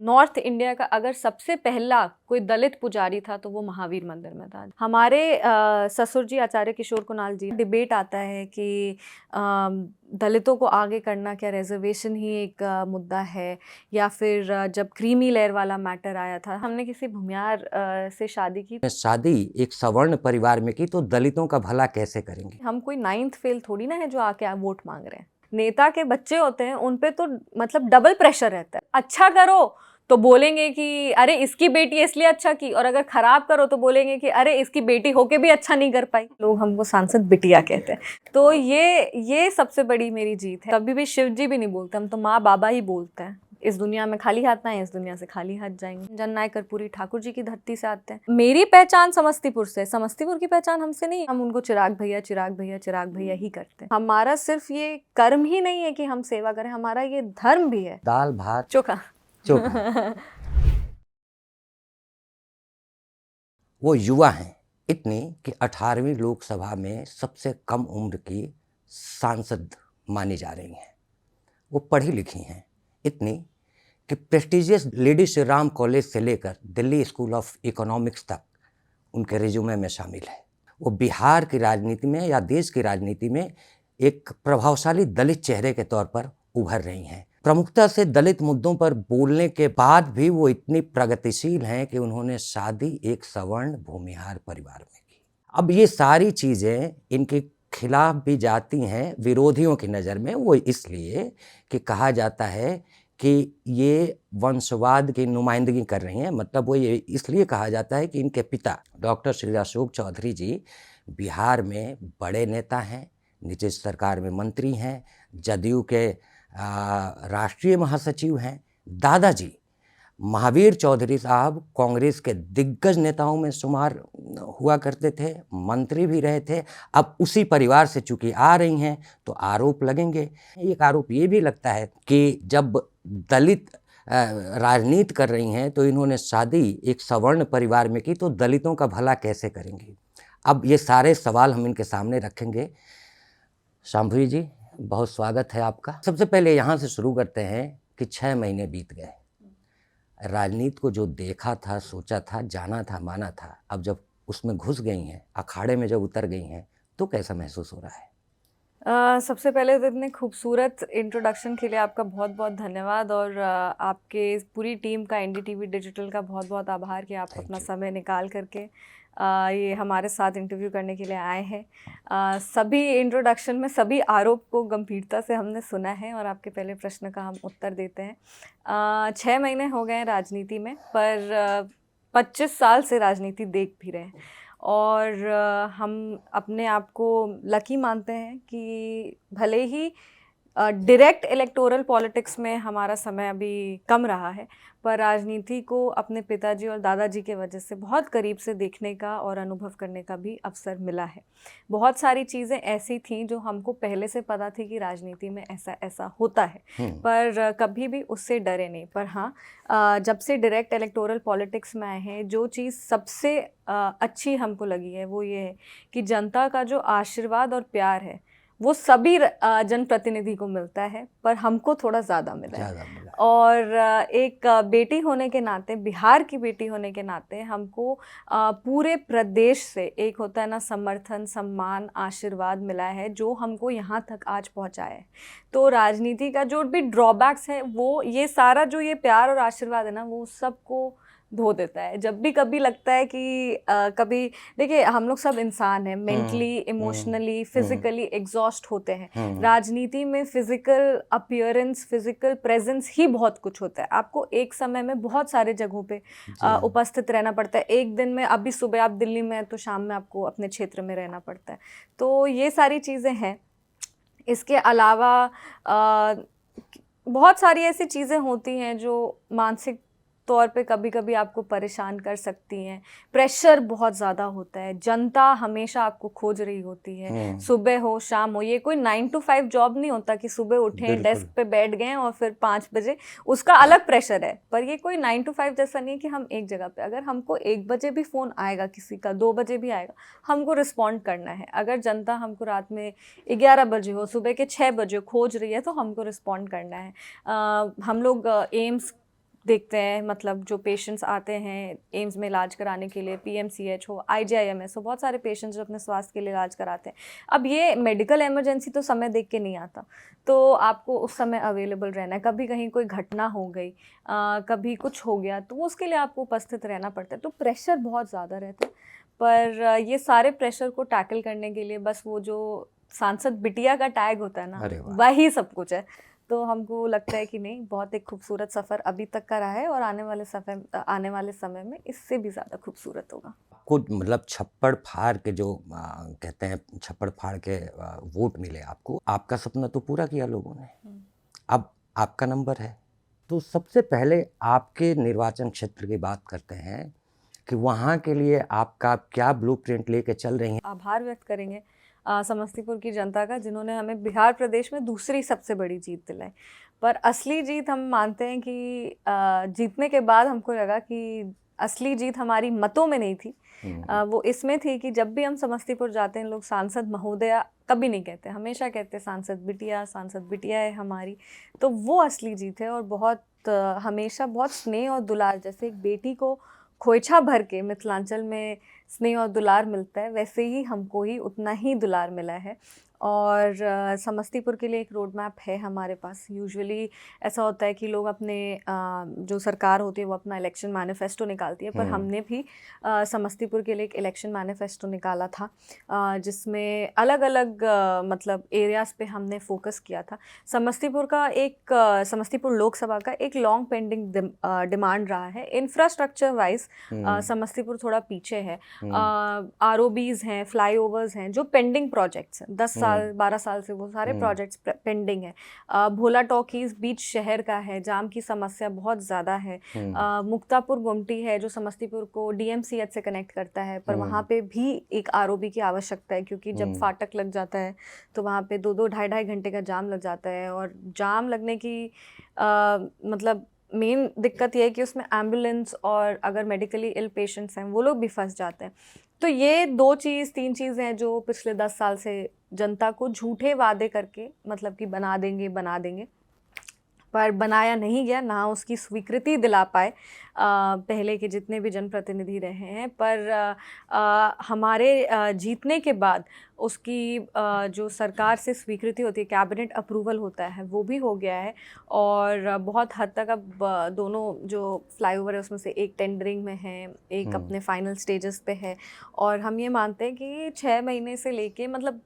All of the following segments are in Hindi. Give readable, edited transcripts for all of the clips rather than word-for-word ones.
नॉर्थ इंडिया का अगर सबसे पहला कोई दलित पुजारी था तो वो महावीर मंदिर में था। हमारे ससुर जी आचार्य किशोर कुणाल जी, डिबेट आता है कि दलितों को आगे करना क्या रिजर्वेशन ही एक मुद्दा है, या फिर जब क्रीमी लेयर वाला मैटर आया था, हमने किसी भूमियार से शादी की। शादी एक सवर्ण परिवार में की तो दलितों का भला कैसे करेंगे? हम कोई 9th फेल थोड़ी ना है जो आके वोट मांग रहे हैं। नेता के बच्चे होते हैं, उन पे तो मतलब डबल प्रेशर रहता है। अच्छा करो तो बोलेंगे कि अरे इसकी बेटी इसलिए अच्छा की, और अगर खराब करो तो बोलेंगे कि अरे इसकी बेटी होके भी अच्छा नहीं कर पाई। लोग हमको सांसद बिटिया कहते हैं। तो ये सबसे बड़ी मेरी जीत है। कभी भी शिव जी भी नहीं बोलते, हम तो माँ बाबा ही बोलते हैं। इस दुनिया में खाली हाथ ना है, इस दुनिया से खाली हाथ जाएंगे। जननायक कर्पूरी ठाकुर जी की धरती से आते हैं। मेरी पहचान समस्तीपुर से, समस्तीपुर की पहचान हमसे नहीं। हम उनको चिराग भैया चिराग भैया चिराग भैया ही करते हैं। हमारा सिर्फ ये कर्म ही नहीं है कि हम सेवा करें, हमारा ये धर्म भी है। दाल भात चोखा चोखा। वो युवा हैं इतने कि 18वीं लोकसभा में सबसे कम उम्र की सांसद मानी जा रही हैं। वो पढ़ी लिखी हैं इतनी कि prestigious lady Shri Ram college से लेकर दिल्ली स्कूल ऑफ इकोनॉमिक्स तक उनके रिज्यूमे में शामिल है। वो बिहार की राजनीति में या देश की राजनीति में एक प्रभावशाली दलित चेहरे के तौर पर उभर रही हैं। प्रमुखता से दलित मुद्दों पर बोलने के बाद भी वो इतनी प्रगतिशील हैं कि उन्होंने शादी एक सवर्ण भूमिहार परिवार में की। अब ये सारी चीज़ें इनके खिलाफ भी जाती हैं विरोधियों की नज़र में, वो इसलिए कि कहा जाता है कि ये वंशवाद की नुमाइंदगी कर रही हैं। मतलब वो ये इसलिए कहा जाता है कि इनके पिता डॉक्टर श्री अशोक चौधरी जी बिहार में बड़े नेता हैं, नीतीश सरकार में मंत्री हैं, जदयू के राष्ट्रीय महासचिव हैं। दादाजी महावीर चौधरी साहब कांग्रेस के दिग्गज नेताओं में शुमार हुआ करते थे, मंत्री भी रहे थे। अब उसी परिवार से चूंकि आ रही हैं तो आरोप लगेंगे। एक आरोप ये भी लगता है कि जब दलित राजनीति कर रही हैं तो इन्होंने शादी एक सवर्ण परिवार में की तो दलितों का भला कैसे करेंगी। अब ये सारे सवाल हम इनके सामने रखेंगे। शांभवी जी, बहुत स्वागत है आपका। सबसे पहले यहाँ से शुरू करते हैं कि 6 महीने बीत गए, राजनीति को जो देखा था, सोचा था, जाना था, माना था, अब जब उसमें घुस गई हैं, अखाड़े में जब उतर गई हैं, तो कैसा महसूस हो रहा है? सबसे पहले तो इतने खूबसूरत इंट्रोडक्शन के लिए आपका बहुत बहुत धन्यवाद, और आपके पूरी टीम का, एनडीटीवी डिजिटल का बहुत बहुत आभार कि आप अपना समय निकाल करके ये हमारे साथ इंटरव्यू करने के लिए आए हैं। सभी इंट्रोडक्शन में सभी आरोप को गंभीरता से हमने सुना है और आपके पहले प्रश्न का हम उत्तर देते हैं। 6 महीने हो गए हैं राजनीति में, पर 25 साल से राजनीति देख भी रहे हैं, और हम अपने आप को लकी मानते हैं कि भले ही डायरेक्ट इलेक्टोरल पॉलिटिक्स में हमारा समय अभी कम रहा है, पर राजनीति को अपने पिताजी और दादाजी के वजह से बहुत करीब से देखने का और अनुभव करने का भी अवसर मिला है। बहुत सारी चीज़ें ऐसी थीं जो हमको पहले से पता थी कि राजनीति में ऐसा ऐसा होता है, पर कभी भी उससे डरे नहीं। पर हाँ, जब से डायरेक्ट इलेक्टोरल पॉलिटिक्स में आए हैं, जो चीज़ सबसे अच्छी हमको लगी है वो ये है कि जनता का जो आशीर्वाद और प्यार है वो सभी जनप्रतिनिधि को मिलता है, पर हमको थोड़ा ज़्यादा मिला है। और एक बेटी होने के नाते, बिहार की बेटी होने के नाते, हमको पूरे प्रदेश से एक होता है ना समर्थन, सम्मान, आशीर्वाद मिला है जो हमको यहाँ तक आज पहुँचाया है। तो राजनीति का जो भी ड्रॉबैक्स है, वो ये सारा जो ये प्यार और आशीर्वाद है ना, वो सबको धो देता है। जब भी कभी लगता है कि कभी देखिए, हम लोग सब इंसान हैं, मेंटली, इमोशनली, फिजिकली एग्जॉस्ट होते हैं। राजनीति में फिजिकल अपीयरेंस, फिजिकल प्रेजेंस ही बहुत कुछ होता है। आपको एक समय में बहुत सारे जगहों पे उपस्थित रहना पड़ता है। एक दिन में, अभी सुबह आप दिल्ली में हैं तो शाम में आपको अपने क्षेत्र में रहना पड़ता है। तो ये सारी चीज़ें हैं। इसके अलावा बहुत सारी ऐसी चीज़ें होती हैं जो मानसिक तौर पे कभी कभी आपको परेशान कर सकती हैं। प्रेशर बहुत ज़्यादा होता है, जनता हमेशा आपको खोज रही होती है, सुबह हो शाम हो। ये कोई 9 to 5 जॉब नहीं होता कि सुबह उठें, डेस्क पे बैठ गए और फिर 5 बजे, उसका अलग प्रेशर है। पर ये कोई 9 to 5 जैसा नहीं है कि हम एक जगह पे, अगर हमको 1 बजे भी फ़ोन आएगा किसी का, 2 बजे भी आएगा, हमको रिस्पॉन्ड करना है। अगर जनता हमको रात में 11 बजे हो, सुबह के 6 बजे खोज रही है, तो हमको रिस्पॉन्ड करना है। हम लोग एम्स देखते हैं, मतलब जो पेशेंट्स आते हैं एम्स में इलाज कराने के लिए, पीएमसीएच हो, आईजीआईएमएस हो, बहुत सारे पेशेंट्स जो अपने स्वास्थ्य के लिए इलाज कराते हैं। अब ये मेडिकल इमरजेंसी तो समय देख के नहीं आता, तो आपको उस समय अवेलेबल रहना है। कभी कहीं कोई घटना हो गई, कभी कुछ हो गया, तो उसके लिए आपको उपस्थित रहना पड़ता है, तो प्रेशर बहुत ज़्यादा रहता है। पर ये सारे प्रेशर को टैकल करने के लिए बस वो जो सांसद बिटिया का टैग होता है ना, अरे वाह। वही सब कुछ है। तो हमको लगता है कि नहीं, बहुत एक खूबसूरत सफ़र अभी तक का रहा है और आने वाले समय में इससे भी ज़्यादा खूबसूरत होगा। आपको मतलब छप्पड़ फाड़ के जो कहते हैं छप्पड़ फाड़ के वोट मिले आपको, आपका सपना तो पूरा किया लोगों ने, अब आपका नंबर है। तो सबसे पहले आपके निर्वाचन क्षेत्र की बात करते हैं कि वहाँ के लिए आपका क्या ब्लूप्रिंट लेके चल रही हैं। आभार व्यक्त करेंगे समस्तीपुर की जनता का, जिन्होंने हमें बिहार प्रदेश में दूसरी सबसे बड़ी जीत दिलाई। पर असली जीत हम मानते हैं कि जीतने के बाद हमको लगा कि असली जीत हमारी मतों में नहीं थी, वो इसमें थी कि जब भी हम समस्तीपुर जाते हैं, लोग सांसद महोदया कभी नहीं कहते, हमेशा कहते सांसद बिटिया है हमारी। तो वो असली जीत है और बहुत हमेशा बहुत स्नेह और दुलार, जैसे एक बेटी को खोइछा भर के मिथिलांचल में स्नेह और दुलार मिलता है, वैसे ही हमको ही उतना ही दुलार मिला है। और समस्तीपुर के लिए एक रोड मैप है हमारे पास। यूजुअली ऐसा होता है कि लोग अपने जो सरकार होती है वो अपना इलेक्शन मैनिफेस्टो निकालती है, पर हमने भी समस्तीपुर के लिए एक इलेक्शन मैनिफेस्टो निकाला था, जिसमें अलग अलग मतलब एरियाज़ पे हमने फोकस किया था। समस्तीपुर लोकसभा का एक लॉन्ग पेंडिंग डिमांड रहा है। इंफ्रास्ट्रक्चर वाइज समस्तीपुर थोड़ा पीछे है। आरओबीज हैं, फ्लाईओवर्स हैं, जो पेंडिंग प्रोजेक्ट्स हैं, 10 साल 12 साल से वो सारे प्रोजेक्ट्स पेंडिंग है। भोला टॉकीज बीच शहर का है, जाम की समस्या बहुत ज़्यादा है। मुक्तापुर गुमटी है जो समस्तीपुर को डीएमसीएच से कनेक्ट करता है, पर वहाँ पे भी एक आरओबी की आवश्यकता है, क्योंकि जब फाटक लग जाता है तो वहाँ पे 2-2 ढाई घंटे का जाम लग जाता है। और जाम लगने की मतलब मेन दिक्कत ये है कि उसमें एम्बुलेंस और अगर मेडिकली इल पेशेंट्स हैं वो लोग भी फंस जाते हैं। तो ये 3 चीज़ हैं जो पिछले 10 साल से जनता को झूठे वादे करके मतलब कि बना देंगे, पर बनाया नहीं गया, ना उसकी स्वीकृति दिला पाए पहले के जितने भी जनप्रतिनिधि रहे हैं। पर हमारे जीतने के बाद उसकी जो सरकार से स्वीकृति होती है, कैबिनेट अप्रूवल होता है, वो भी हो गया है। और बहुत हद तक अब दोनों जो फ्लाईओवर है उसमें से एक टेंडरिंग में है, एक अपने फाइनल स्टेजेस पे है। और हम ये मानते हैं कि 6 महीने से लेके मतलब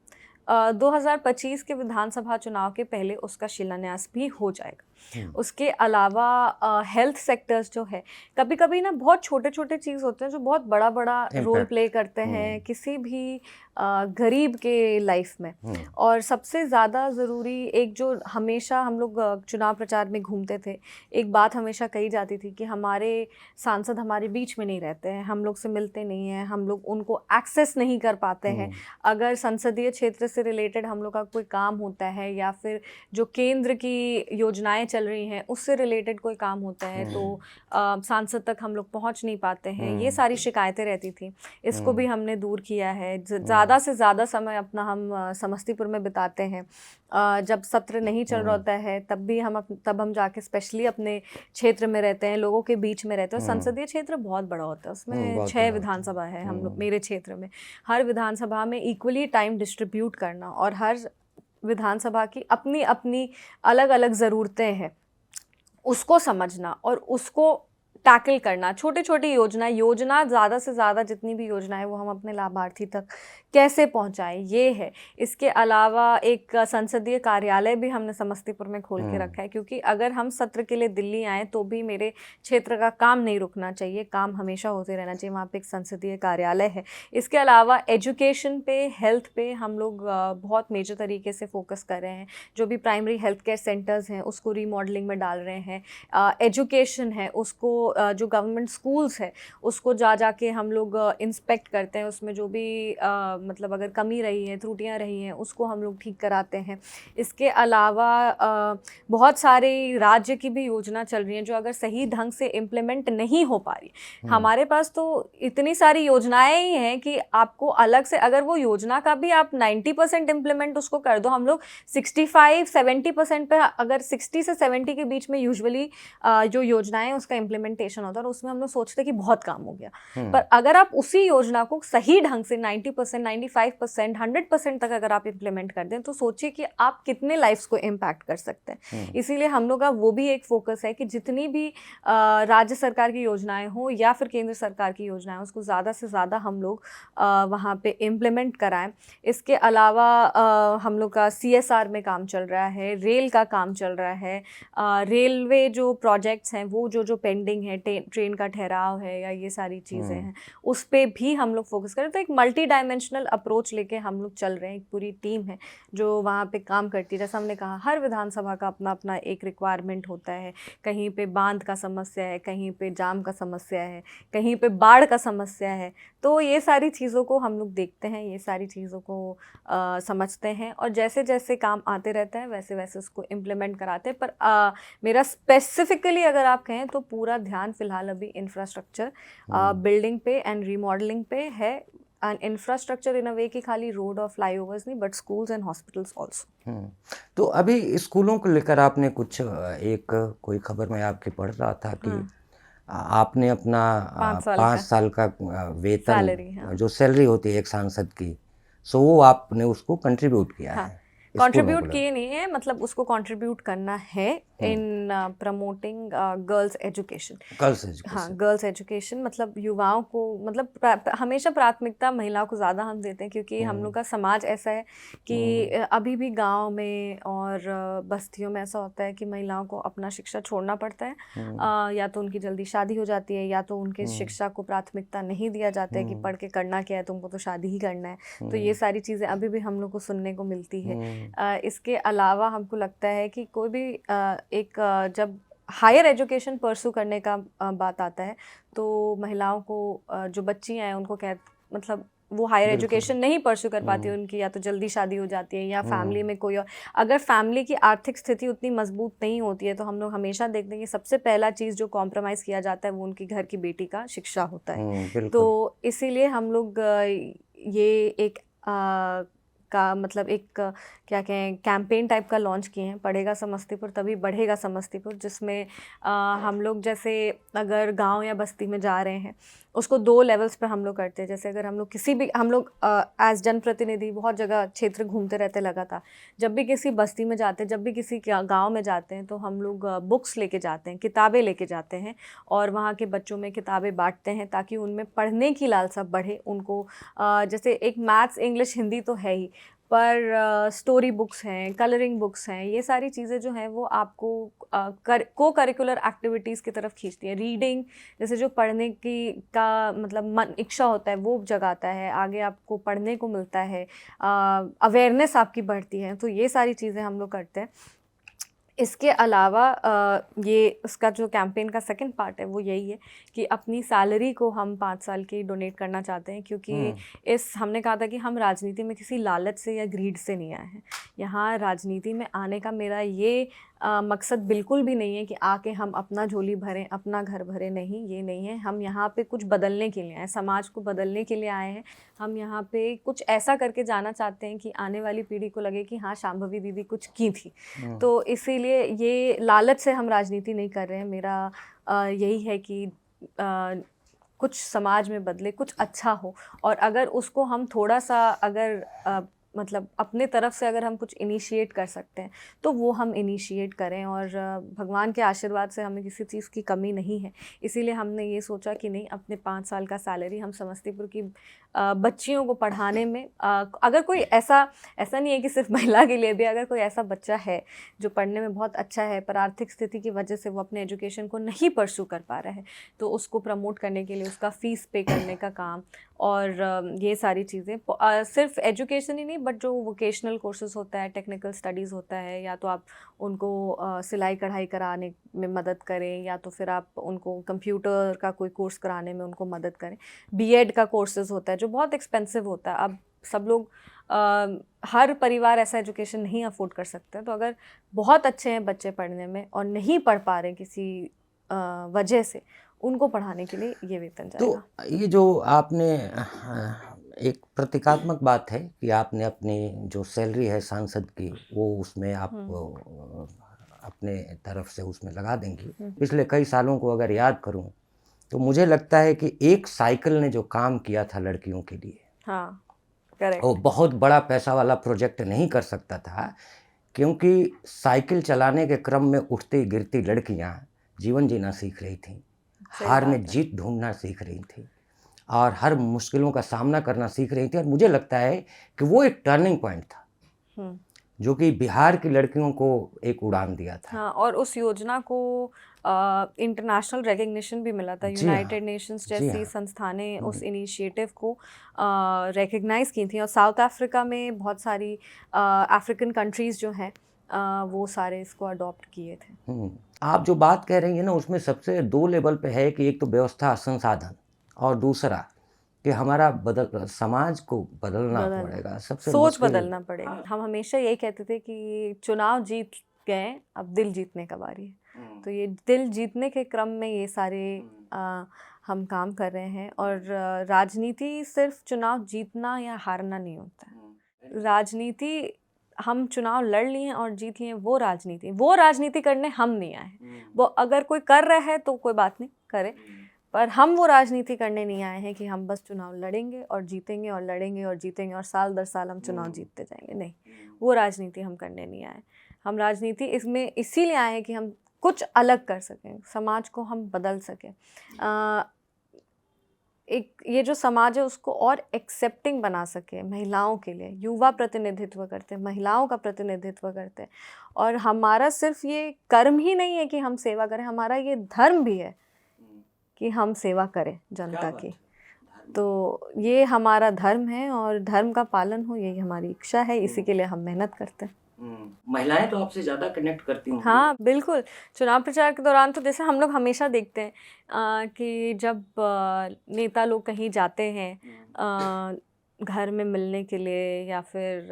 2025 के विधानसभा चुनाव के पहले उसका शिलान्यास भी हो जाएगा। उसके अलावा हेल्थ सेक्टर्स जो है, कभी कभी ना बहुत छोटे छोटे चीज़ होते हैं जो बहुत बड़ा रोल प्ले करते हैं किसी भी गरीब के लाइफ में। और सबसे ज़्यादा ज़रूरी एक जो हमेशा हम लोग चुनाव प्रचार में घूमते थे, एक बात हमेशा कही जाती थी कि हमारे सांसद हमारे बीच में नहीं रहते हैं, हम लोग से मिलते नहीं हैं, हम लोग उनको एक्सेस नहीं कर पाते हैं। अगर संसदीय क्षेत्र से रिलेटेड हम लोग का कोई काम होता है या फिर जो केंद्र की योजनाएं चल रही हैं उससे रिलेटेड कोई काम होता है तो सांसद तक हम लोग पहुंच नहीं पाते हैं। ये सारी शिकायतें रहती थी, इसको भी हमने दूर किया है। ज़्यादा से ज़्यादा समय अपना हम समस्तीपुर में बिताते हैं। जब सत्र नहीं चल रहा होता है तब हम जाके स्पेशली अपने क्षेत्र में रहते हैं, लोगों के बीच में रहते हैं। संसदीय क्षेत्र बहुत बड़ा होता है, उसमें 6 विधानसभा है हम लोग मेरे क्षेत्र में। हर विधानसभा में इक्वली टाइम डिस्ट्रीब्यूट करना और हर विधानसभा की अपनी अपनी अलग अलग ज़रूरतें हैं, उसको समझना और उसको टैकल करना। छोटी छोटी योजना ज़्यादा से ज़्यादा जितनी भी योजना है वो हम अपने लाभार्थी तक कैसे पहुंचाएं, ये है। इसके अलावा एक संसदीय कार्यालय भी हमने समस्तीपुर में खोल के रखा है, क्योंकि अगर हम सत्र के लिए दिल्ली आएँ तो भी मेरे क्षेत्र का काम नहीं रुकना चाहिए, काम हमेशा होते रहना चाहिए। वहाँ पे एक संसदीय कार्यालय है। इसके अलावा एजुकेशन पे, हेल्थ पे हम लोग बहुत मेजर तरीके से फोकस कर रहे हैं। जो भी प्राइमरी हेल्थ केयर सेंटर्स हैं उसको रीमॉडलिंग में डाल रहे हैं। एजुकेशन है उसको जो गवर्नमेंट स्कूल्स है उसको जाके हम लोग इंस्पेक्ट करते हैं, उसमें जो भी मतलब अगर कमी रही है, त्रुटियां रही हैं, उसको हम लोग ठीक कराते हैं। इसके अलावा बहुत सारे राज्य की भी योजना चल रही हैं जो अगर सही ढंग से इम्प्लीमेंट नहीं हो पा रही। हमारे पास तो इतनी सारी योजनाएं ही हैं कि आपको अलग से अगर वो योजना का भी आप 90% इम्प्लीमेंट उसको कर दो, हम लोग 65-70% पे, अगर 60 से 70 के बीच में यूजुअली जो योजनाएं हैं उसका इम्प्लीमेंटेशन होता है और उसमें हम लोग सोचते हैं कि बहुत काम हो गया। पर अगर आप उसी योजना को सही ढंग से 90%, 95%, 100% तक अगर आप इम्प्लीमेंट कर दें तो सोचिए कि आप कितने लाइफ्स को इम्पैक्ट कर सकते हैं। इसीलिए हम लोग का वो भी एक फोकस है कि जितनी भी राज्य सरकार की योजनाएं हो या फिर केंद्र सरकार की योजनाएं हो, उसको ज़्यादा से ज़्यादा हम लोग वहाँ पे इम्प्लीमेंट कराएं। इसके अलावा हम लोग का CSR में काम चल रहा है, रेल का काम चल रहा है, रेलवे जो प्रोजेक्ट्स हैं वो जो पेंडिंग है, ट्रेन का ठहराव है या ये सारी चीज़ें हैं, उस पर भी हम लोग फोकस करें। तो एक मल्टी डायमेंशनल अप्रोच लेके हम लोग चल रहे हैं। एक पूरी टीम है जो वहाँ पे काम करती है। जैसा हमने कहा, हर विधानसभा का अपना अपना एक रिक्वायरमेंट होता है। कहीं पे बांध का समस्या है, कहीं पे जाम का समस्या है, कहीं पे बाढ़ का समस्या है। तो ये सारी चीज़ों को हम लोग देखते हैं, ये सारी चीज़ों को समझते हैं और जैसे जैसे काम आते रहता है वैसे वैसे उसको इम्प्लीमेंट कराते हैं। पर मेरा स्पेसिफिकली अगर आप कहें तो पूरा ध्यान फ़िलहाल अभी इंफ्रास्ट्रक्चर बिल्डिंग पे एंड रीमॉडलिंग पे है। एंड इंफ्रास्ट्रक्चर इन अ वे कि खाली रोड और फ्लाईओवर्स नहीं, but schools and hospitals also. तो अभी स्कूलों को लेकर आपने कुछ एक कोई खबर में आपके पढ़ रहा था कि आपने अपना 5 साल का वेतन सैलरी, जो सैलरी होती है एक सांसद की, सो वो आपने उसको कंट्रीब्यूट किया है स्कूलों को कंट्रीब्यूट लेकर। किए नहीं है, मतलब उसको कंट्रीब्यूट करना है इन प्रमोटिंग गर्ल्स एजुकेशन। गर्ल्स हाँ, एजुकेशन। गर्ल्स एजुकेशन मतलब युवाओं को, मतलब हमेशा प्राथमिकता महिला को ज़्यादा हम देते हैं क्योंकि हम लोग का समाज ऐसा है कि अभी भी गांव में और बस्तियों में ऐसा होता है कि महिलाओं को अपना शिक्षा छोड़ना पड़ता है। या तो उनकी जल्दी शादी हो जाती है या तो उनके शिक्षा को प्राथमिकता नहीं दिया जाता है कि पढ़ के करना क्या है, तुमको तो शादी ही करना है। तो ये सारी चीज़ें अभी भी हम लोग को सुनने को मिलती है। इसके अलावा हमको लगता है कि कोई भी जब हायर एजुकेशन परस्यू करने का बात आता है तो महिलाओं को जो बच्चियां हैं उनको मतलब वो हायर एजुकेशन नहीं परस्यू कर पाती, उनकी या तो जल्दी शादी हो जाती है या फैमिली में कोई और, अगर फैमिली की आर्थिक स्थिति उतनी मजबूत नहीं होती है तो हम लोग हमेशा देखते हैं कि सबसे पहला चीज़ जो कॉम्प्रोमाइज़ किया जाता है वो उनकी घर की बेटी का शिक्षा होता है। तो इसीलिए हम लोग ये एक का मतलब एक क्या कहें कैंपेन टाइप का लॉन्च किए हैं, पढ़ेगा समस्तीपुर तभी बढ़ेगा समस्तीपुर, जिसमें हम लोग जैसे अगर गांव या बस्ती में जा रहे हैं उसको 2 लेवल्स पे हम लोग करते हैं। जैसे अगर हम लोग किसी भी, हम लोग एज जनप्रतिनिधि बहुत जगह क्षेत्र घूमते रहते लगातार, जब भी किसी बस्ती में जाते हैं, जब भी किसी गांव में जाते हैं तो हम लोग बुक्स लेके जाते हैं, किताबें लेके जाते हैं और वहाँ के बच्चों में किताबें बांटते हैं ताकि उनमें पढ़ने की लालसा बढ़े। उनको जैसे एक मैथ्स, इंग्लिश, हिंदी तो है ही, पर स्टोरी बुक्स हैं, कलरिंग बुक्स हैं, ये सारी चीज़ें जो हैं वो आपको को करिकुलर एक्टिविटीज़ की तरफ खींचती हैं। रीडिंग जैसे जो पढ़ने की का मतलब मन इच्छा होता है वो जगाता है, आगे आपको पढ़ने को मिलता है, अवेयरनेस आपकी बढ़ती है। तो ये सारी चीज़ें हम लोग करते हैं। इसके अलावा ये उसका जो कैंपेन का सेकंड पार्ट है वो यही है कि अपनी सैलरी को हम 5 साल की डोनेट करना चाहते हैं क्योंकि हमने कहा था कि हम राजनीति में किसी लालच से या ग्रीड से नहीं आए हैं। यहाँ राजनीति में आने का मेरा ये मकसद बिल्कुल भी नहीं है कि आके हम अपना झोली भरें, अपना घर भरें, नहीं, ये नहीं है। हम यहाँ पे कुछ बदलने के लिए आए, समाज को बदलने के लिए आए हैं। हम यहाँ पे कुछ ऐसा करके जाना चाहते हैं कि आने वाली पीढ़ी को लगे कि हाँ, शांभवी दीदी कुछ की थी। तो इसीलिए ये लालच से हम राजनीति नहीं कर रहे हैं। मेरा यही है कि कुछ समाज में बदले, कुछ अच्छा हो, और अगर उसको हम थोड़ा सा अगर मतलब अपने तरफ से अगर हम कुछ इनिशिएट कर सकते हैं तो वो हम इनिशिएट करें। और भगवान के आशीर्वाद से हमें किसी चीज़ की कमी नहीं है, इसीलिए हमने ये सोचा कि नहीं, अपने 5 साल का सैलरी हम समस्तीपुर की बच्चियों को पढ़ाने में, अगर कोई ऐसा नहीं है कि सिर्फ महिला के लिए भी, अगर कोई ऐसा बच्चा है जो पढ़ने में बहुत अच्छा है पर आर्थिक स्थिति की वजह से वो अपने एजुकेशन को नहीं परस्यू कर पा रहा है, तो उसको प्रमोट करने के लिए उसका फ़ीस पे करने का काम और ये सारी चीज़ें, सिर्फ एजुकेशन ही नहीं बट जो वोकेशनल कोर्सेज़ होता है, टेक्निकल स्टडीज़ होता है, या तो आप उनको सिलाई कढ़ाई कराने में मदद करें या तो फिर आप उनको कंप्यूटर का कोई कोर्स कराने में उनको मदद करें। बीएड का कोर्सेज़ होता है जो बहुत एक्सपेंसिव होता है। अब सब लोग हर परिवार ऐसा एजुकेशन नहीं अफोर्ड कर सकते, तो अगर बहुत अच्छे हैं बच्चे पढ़ने में और नहीं पढ़ पा रहे किसी वजह से, उनको पढ़ाने के लिए ये वेतन जाएगा। तो ये जो आपने एक प्रतीकात्मक बात है कि आपने अपनी जो सैलरी है सांसद की वो उसमें आप अपने तरफ से उसमें लगा देंगी। पिछले कई सालों को अगर याद करूं तो मुझे लगता है कि एक साइकिल ने जो काम किया था लड़कियों के लिए, हाँ, करेक्ट। वो बहुत बड़ा पैसा वाला प्रोजेक्ट नहीं कर सकता था, क्योंकि साइकिल चलाने के क्रम में उठती गिरती लड़कियां जीवन जीना सीख रही थीं, हार में जीत ढूंढना सीख रही थी और हर मुश्किलों का सामना करना सीख रही थी। और मुझे लगता है कि वो एक टर्निंग पॉइंट था जो कि बिहार की लड़कियों को एक उड़ान दिया था। हाँ, और उस योजना को इंटरनेशनल रिकग्निशन भी मिला था। यूनाइटेड नेशंस जैसी संस्थानें उस इनिशिएटिव को रिकग्नाइज की थी, और साउथ अफ्रीका में बहुत सारी अफ्रीकन कंट्रीज़ जो हैं वो सारे इसको अडॉप्ट किए थे। आप जो बात कह रही हैं ना उसमें सबसे दो लेवल पे है कि एक तो व्यवस्था संसाधन और दूसरा कि हमारा समाज को बदलना पड़ेगा, सबसे सोच बदलना पड़ेगा। हम हमेशा यही कहते थे कि चुनाव जीत गए, अब दिल जीतने का बारी है। तो ये दिल जीतने के क्रम में ये सारे हम काम कर रहे हैं। और राजनीति सिर्फ चुनाव जीतना या हारना नहीं होता है। राजनीति, हम चुनाव लड़ लिए और जीत लिए, वो राजनीति करने हम नहीं आए। वो अगर कोई कर रहा है तो कोई बात नहीं, करे, पर हम वो राजनीति करने नहीं आए हैं कि हम बस चुनाव लड़ेंगे और जीतेंगे और लड़ेंगे और जीतेंगे और साल दर साल हम चुनाव जीतते जाएंगे। नहीं, वो राजनीति हम करने नहीं आए। हम राजनीति इसमें इसीलिए आए हैं कि हम कुछ अलग कर सकें, समाज को हम बदल सकें, एक ये जो समाज है उसको और एक्सेप्टिंग बना सके। महिलाओं के लिए युवा प्रतिनिधित्व करते हैं, महिलाओं का प्रतिनिधित्व करते हैं। और हमारा सिर्फ ये कर्म ही नहीं है कि हम सेवा करें, हमारा ये धर्म भी है कि हम सेवा करें जनता की। तो ये हमारा धर्म है और धर्म का पालन हो, यही हमारी इच्छा है, इसी के लिए हम मेहनत करते हैं। महिलाएं तो आपसे ज़्यादा कनेक्ट करती हैं। हाँ बिल्कुल। चुनाव प्रचार के दौरान तो जैसे हम लोग हमेशा देखते हैं कि जब नेता लोग कहीं जाते हैं घर में मिलने के लिए, या फिर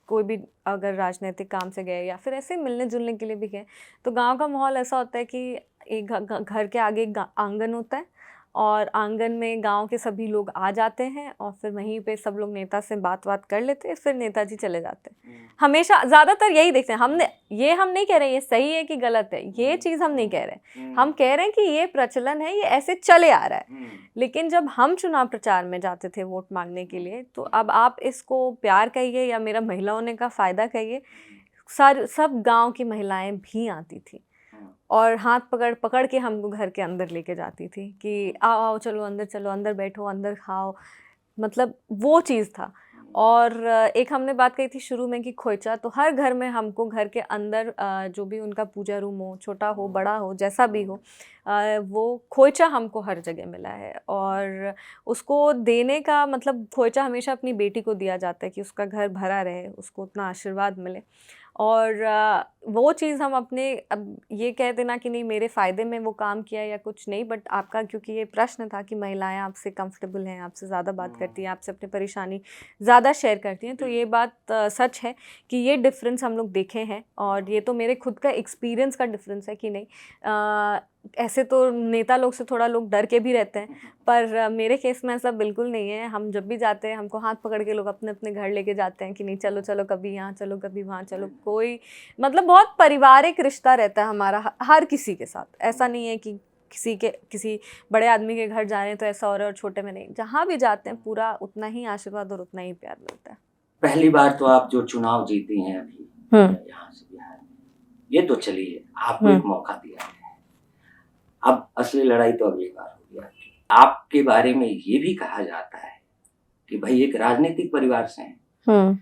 कोई भी अगर राजनीतिक काम से गए या फिर ऐसे मिलने जुलने के लिए भी गए, तो गांव का माहौल ऐसा होता है कि एक घर के आगे एक आंगन होता है और आंगन में गांव के सभी लोग आ जाते हैं और फिर वहीं पे सब लोग नेता से बात कर लेते हैं, फिर नेताजी चले जाते हैं। हमेशा ज़्यादातर यही देखते हैं। हम नहीं कह रहे ये सही है कि गलत है, ये चीज़ हम नहीं कह रहे। हम कह रहे हैं कि ये प्रचलन है, ये ऐसे चले आ रहा है। लेकिन जब हम चुनाव प्रचार में जाते थे वोट मांगने के लिए, तो अब आप इसको प्यार कहिए या मेरा महिलाओं ने का फ़ायदा कहिए, सब गाँव की महिलाएँ भी आती थी और हाथ पकड़ के हमको घर के अंदर लेके जाती थी कि आओ चलो अंदर बैठो, अंदर खाओ, मतलब वो चीज़ था। और एक हमने बात कही थी शुरू में कि खोइचा, तो हर घर में हमको घर के अंदर जो भी उनका पूजा रूम हो, छोटा हो बड़ा हो जैसा भी हो, वो खोइचा हमको हर जगह मिला है। और उसको देने का मतलब, खोइचा हमेशा अपनी बेटी को दिया जाता है कि उसका घर भरा रहे, उसको उतना आशीर्वाद मिले। और वो चीज़ हम अपने, अब ये कह देना कि नहीं मेरे फ़ायदे में वो काम किया या कुछ नहीं, बट आपका क्योंकि ये प्रश्न था कि महिलाएं आपसे कंफर्टेबल हैं, आपसे ज़्यादा बात करती हैं, आपसे अपनी परेशानी ज़्यादा शेयर करती हैं, तो ये बात सच है कि ये डिफरेंस हम लोग देखे हैं। और ये तो मेरे खुद का एक्सपीरियंस का डिफरेंस है कि नहीं, ऐसे तो नेता लोग से थोड़ा लोग डर के भी रहते हैं, पर मेरे केस में ऐसा बिल्कुल नहीं है। हम जब भी जाते हैं हमको हाथ पकड़ के लोग अपने अपने घर लेके जाते हैं कि नहीं चलो चलो, कभी यहाँ चलो कभी वहाँ चलो। कोई मतलब बहुत पारिवारिक रिश्ता रहता है हमारा हर किसी के साथ। ऐसा नहीं है कि किसी बड़े आदमी के घर जा रहे हैं तो ऐसा हो रहा है और छोटे में नहीं। जहाँ भी जाते हैं पूरा उतना ही आशीर्वाद और उतना ही प्यार मिलता है। पहली बार तो आप जो चुनाव जीती हैं अभी यहाँ से बिहार में, ये तो चलिए आपको एक मौका दिया है, अब असली लड़ाई तो अगली बार होगी आपकी। आपके बारे में ये भी कहा जाता है कि भाई एक राजनीतिक परिवार से हैं,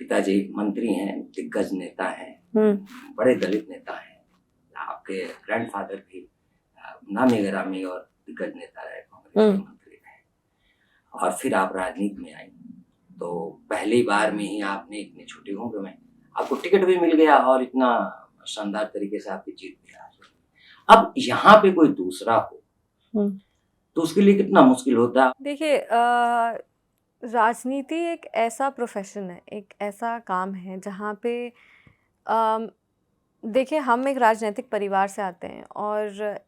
पिताजी मंत्री हैं, दिग्गज नेता हैं, बड़े दलित नेता हैं, आपके ग्रैंडफादर भी नामी गिरामी और दिग्गज नेता रहे, कांग्रेस के मंत्री रहे, और फिर आप राजनीति में आई। तो पहली बार में ही आपने इतनी छोटी उम्र में आपको टिकट भी मिल गया और इतना शानदार तरीके से आपकी जीत भी आ गई। अब यहाँ पे कोई दूसरा हो तो उसके लिए कितना मुश्किल होता है? देखिए, राजनीति एक ऐसा प्रोफेशन है, एक ऐसा काम है जहाँ पे अम, देखिए हम एक राजनीतिक परिवार से आते हैं और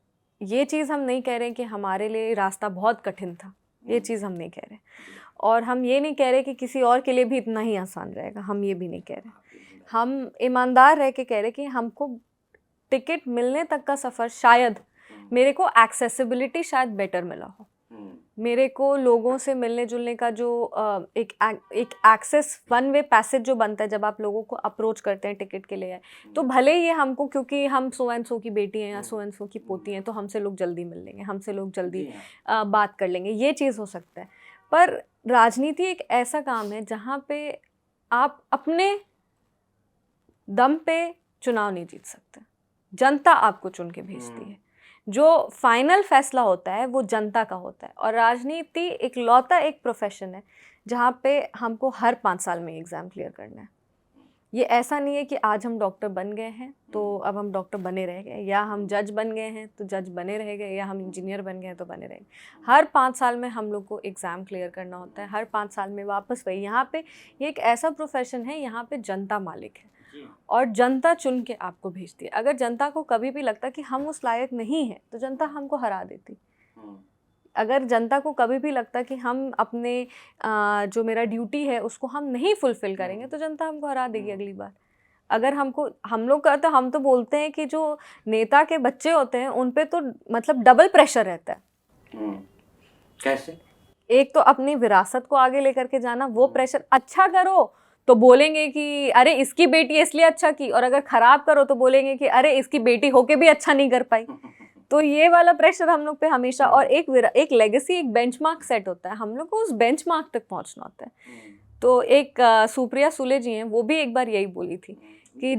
ये चीज़ हम नहीं कह रहे कि हमारे लिए रास्ता बहुत कठिन था, ये चीज़ हम नहीं कह रहे। और हम ये नहीं कह रहे कि किसी और के लिए भी इतना ही आसान रहेगा, हम ये भी नहीं कह रहे। हम ईमानदार रह के कह रहे कि हमको टिकट मिलने तक का सफ़र शायद मेरे को एक्सेसिबिलिटी शायद बेटर मिला हो, मेरे को लोगों से मिलने जुलने का जो एक एक्सेस वन वे पैसेज जो बनता है जब आप लोगों को अप्रोच करते हैं टिकट के लिए, तो भले ही हमको क्योंकि हम सो एंड सो की बेटी हैं या सो एंड सो की पोती हैं तो हमसे लोग जल्दी मिल लेंगे, हमसे लोग जल्दी बात कर लेंगे, ये चीज़ हो सकता है। पर राजनीति एक ऐसा काम है जहाँ पे आप अपने दम पे चुनाव नहीं जीत सकते, जनता आपको चुन के भेजती है, जो फाइनल फैसला होता है वो जनता का होता है। और राजनीति एक लौता एक प्रोफेशन है जहाँ पे हमको हर 5 साल में एग्ज़ाम क्लियर करना है। ये ऐसा नहीं है कि आज हम डॉक्टर बन गए हैं तो अब हम डॉक्टर बने रह गए, या हम जज बन गए हैं तो जज बने रह गए, या हम इंजीनियर बन गए हैं तो बने रह गए। हर 5 साल में हम लोग को एग्ज़ाम क्लियर करना होता है, हर 5 साल में वापस वही। यहाँ पे ये एक ऐसा प्रोफेशन है, यहाँ पे जनता मालिक है और जनता चुन के आपको भेजती है। अगर जनता को कभी भी लगता कि हम उस लायक नहीं हैं तो जनता हमको हरा देती। अगर जनता को कभी भी लगता कि हम अपने जो मेरा ड्यूटी है उसको हम नहीं फुलफ़िल करेंगे तो जनता हमको हरा देगी अगली बार। अगर हमको हम लोग का तो हम तो बोलते हैं कि जो नेता के बच्चे होते हैं उन पे तो मतलब डबल प्रेशर रहता है। कैसे? एक तो अपनी विरासत को आगे लेकर के जाना, वो प्रेशर। अच्छा करो तो बोलेंगे कि अरे इसकी बेटी इसलिए अच्छा की, और अगर ख़राब करो तो बोलेंगे कि अरे इसकी बेटी होके भी अच्छा नहीं कर पाई। तो ये वाला प्रेशर हम लोग पे हमेशा। और एक लेगेसी, एक बेंचमार्क सेट होता है, हम लोग को उस बेंचमार्क तक पहुंचना होता है। तो एक सुप्रिया सुले जी हैं, वो भी एक बार यही बोली थी कि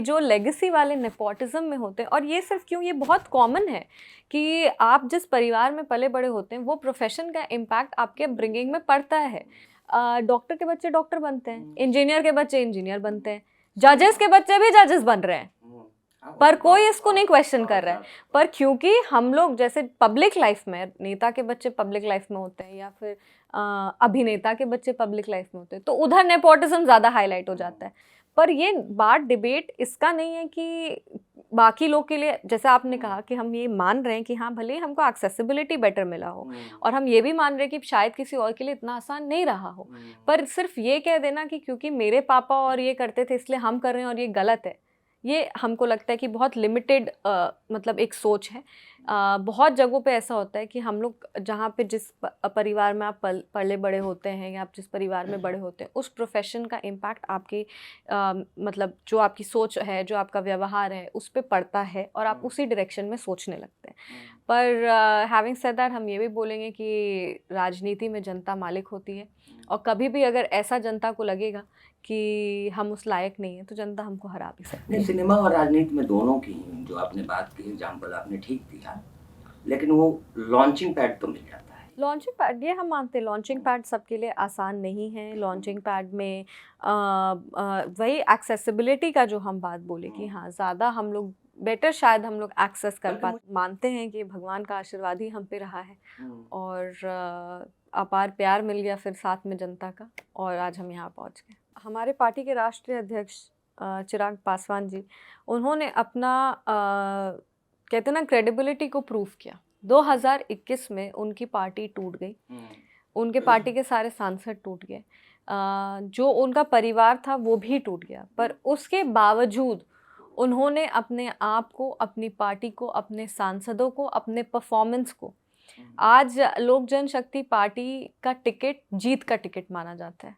जो लेगेसी वाले नेपोटिज्म में होते हैं, और ये सिर्फ क्यों, ये बहुत कॉमन है कि आप जिस परिवार में पले बड़े होते हैं वो प्रोफेशन का इम्पैक्ट आपके अपब्रिंगिंग में पड़ता है। डॉक्टर के बच्चे डॉक्टर बनते हैं, इंजीनियर के बच्चे इंजीनियर बनते हैं, जजेस के बच्चे भी जजेस बन रहे हैं, पर कोई इसको नहीं क्वेश्चन कर रहा है। पर क्योंकि हम लोग जैसे पब्लिक लाइफ में, नेता के बच्चे पब्लिक लाइफ में होते हैं या फिर अभिनेता के बच्चे पब्लिक लाइफ में होते हैं, तो उधर नेपोटिज्म ज़्यादा हाईलाइट हो जाता है। पर ये बात डिबेट इसका नहीं है कि बाकी लोग के लिए, जैसे आपने कहा कि हम ये मान रहे हैं कि हाँ भले ही हमको एक्सेसिबिलिटी बेटर मिला हो, और हम ये भी मान रहे हैं कि शायद किसी और के लिए इतना आसान नहीं रहा हो, पर सिर्फ ये कह देना कि क्योंकि मेरे पापा और ये करते थे इसलिए हम कर रहे हैं और ये गलत है, ये हमको लगता है कि बहुत लिमिटेड मतलब एक सोच है। बहुत जगहों पे ऐसा होता है कि हम लोग जहाँ पे जिस परिवार में आप पले बड़े होते हैं या आप जिस परिवार में बड़े होते हैं, उस प्रोफेशन का इम्पैक्ट आपकी मतलब जो आपकी सोच है, जो आपका व्यवहार है, उस पे पड़ता है और आप उसी डायरेक्शन में सोचने लगते हैं। पर हैविंग सेड दैट, हम ये भी बोलेंगे कि राजनीति में जनता मालिक होती है, और कभी भी अगर ऐसा जनता को लगेगा कि हम उस लायक नहीं है तो जनता हमको हरा भी सकती है। सिनेमा और राजनीति में दोनों की जो आपने बात की, एग्जाम्पल आपने ठीक दिया, लेकिन वो लॉन्चिंग पैड तो मिल जाता है। लॉन्चिंग पैड, ये हम मानते हैं, लॉन्चिंग पैड सबके लिए आसान नहीं है। लॉन्चिंग पैड में वही एक्सेसिबिलिटी का जो हम बात बोले कि हाँ ज़्यादा हम लोग बेटर शायद हम लोग एक्सेस कर पाते। मानते हैं कि भगवान का आशीर्वाद ही हम पे रहा है और अपार प्यार मिल गया फिर साथ में जनता का, और आज हम यहाँ पहुँच गए। हमारे पार्टी के राष्ट्रीय अध्यक्ष चिराग पासवान जी, उन्होंने अपना कहते ना क्रेडिबिलिटी को प्रूव किया। 2021 में उनकी पार्टी टूट गई, उनके पार्टी के सारे सांसद टूट गए, जो उनका परिवार था वो भी टूट गया, पर उसके बावजूद उन्होंने अपने आप को, अपनी पार्टी को, अपने सांसदों को, अपने परफॉर्मेंस को, आज लोक जनशक्ति पार्टी का टिकट जीत का टिकट माना जाता है,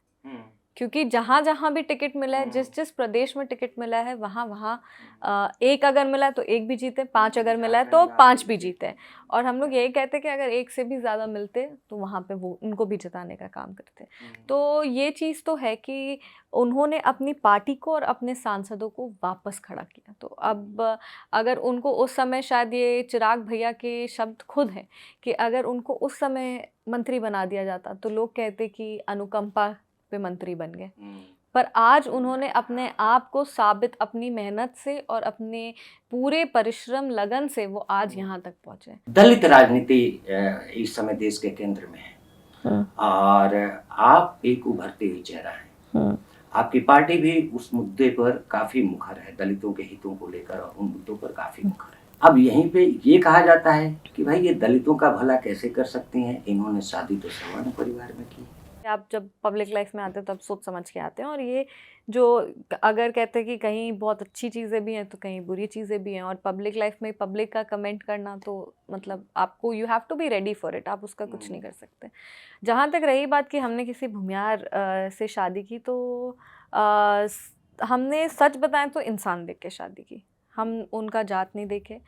क्योंकि जहाँ जहाँ भी टिकट मिला है, जिस जिस प्रदेश में टिकट मिला है, वहाँ वहाँ एक अगर मिला है तो एक भी जीते, 5 अगर मिला है तो 5 भी जीते। और हम लोग यही कहते हैं कि अगर एक से भी ज़्यादा मिलते तो वहाँ पे वो उनको भी जिताने का काम करते। तो ये चीज़ तो है कि उन्होंने अपनी पार्टी को और अपने सांसदों को वापस खड़ा किया। तो अब अगर उनको उस समय, शायद ये चिराग भैया के शब्द खुद हैं कि अगर उनको उस समय मंत्री बना दिया जाता तो लोग कहते कि अनुकंपा पे मंत्री बन गए, पर आज उन्होंने अपने आप को साबित, अपनी मेहनत से और अपने पूरे परिश्रम लगन से वो आज यहाँ तक पहुँचे। दलित राजनीति इस समय देश के केंद्र में है, और आप एक उभरते हुए चेहरा हैं। आपकी पार्टी भी उस मुद्दे पर काफी मुखर है, दलितों के हितों को लेकर और उन मुद्दों पर काफी मुखर है। अब यहीं पे ये कहा जाता है कि भाई ये दलितों का भला कैसे कर सकती हैं, इन्होंने शादी तो सवर्ण परिवार में की। आप जब पब्लिक लाइफ में आते हैं तब सोच समझ के आते हैं, और ये जो अगर कहते हैं कि कहीं बहुत अच्छी चीज़ें भी हैं तो कहीं बुरी चीज़ें भी हैं, और पब्लिक लाइफ में पब्लिक का कमेंट करना तो मतलब आपको you have to be ready for it, आप उसका कुछ नहीं कर सकते। जहाँ तक रही बात कि हमने किसी भूमियार से शादी की, तो हमने सच बताएं तो इंसान देख के शादी की। हम उनका जात नहीं देखे,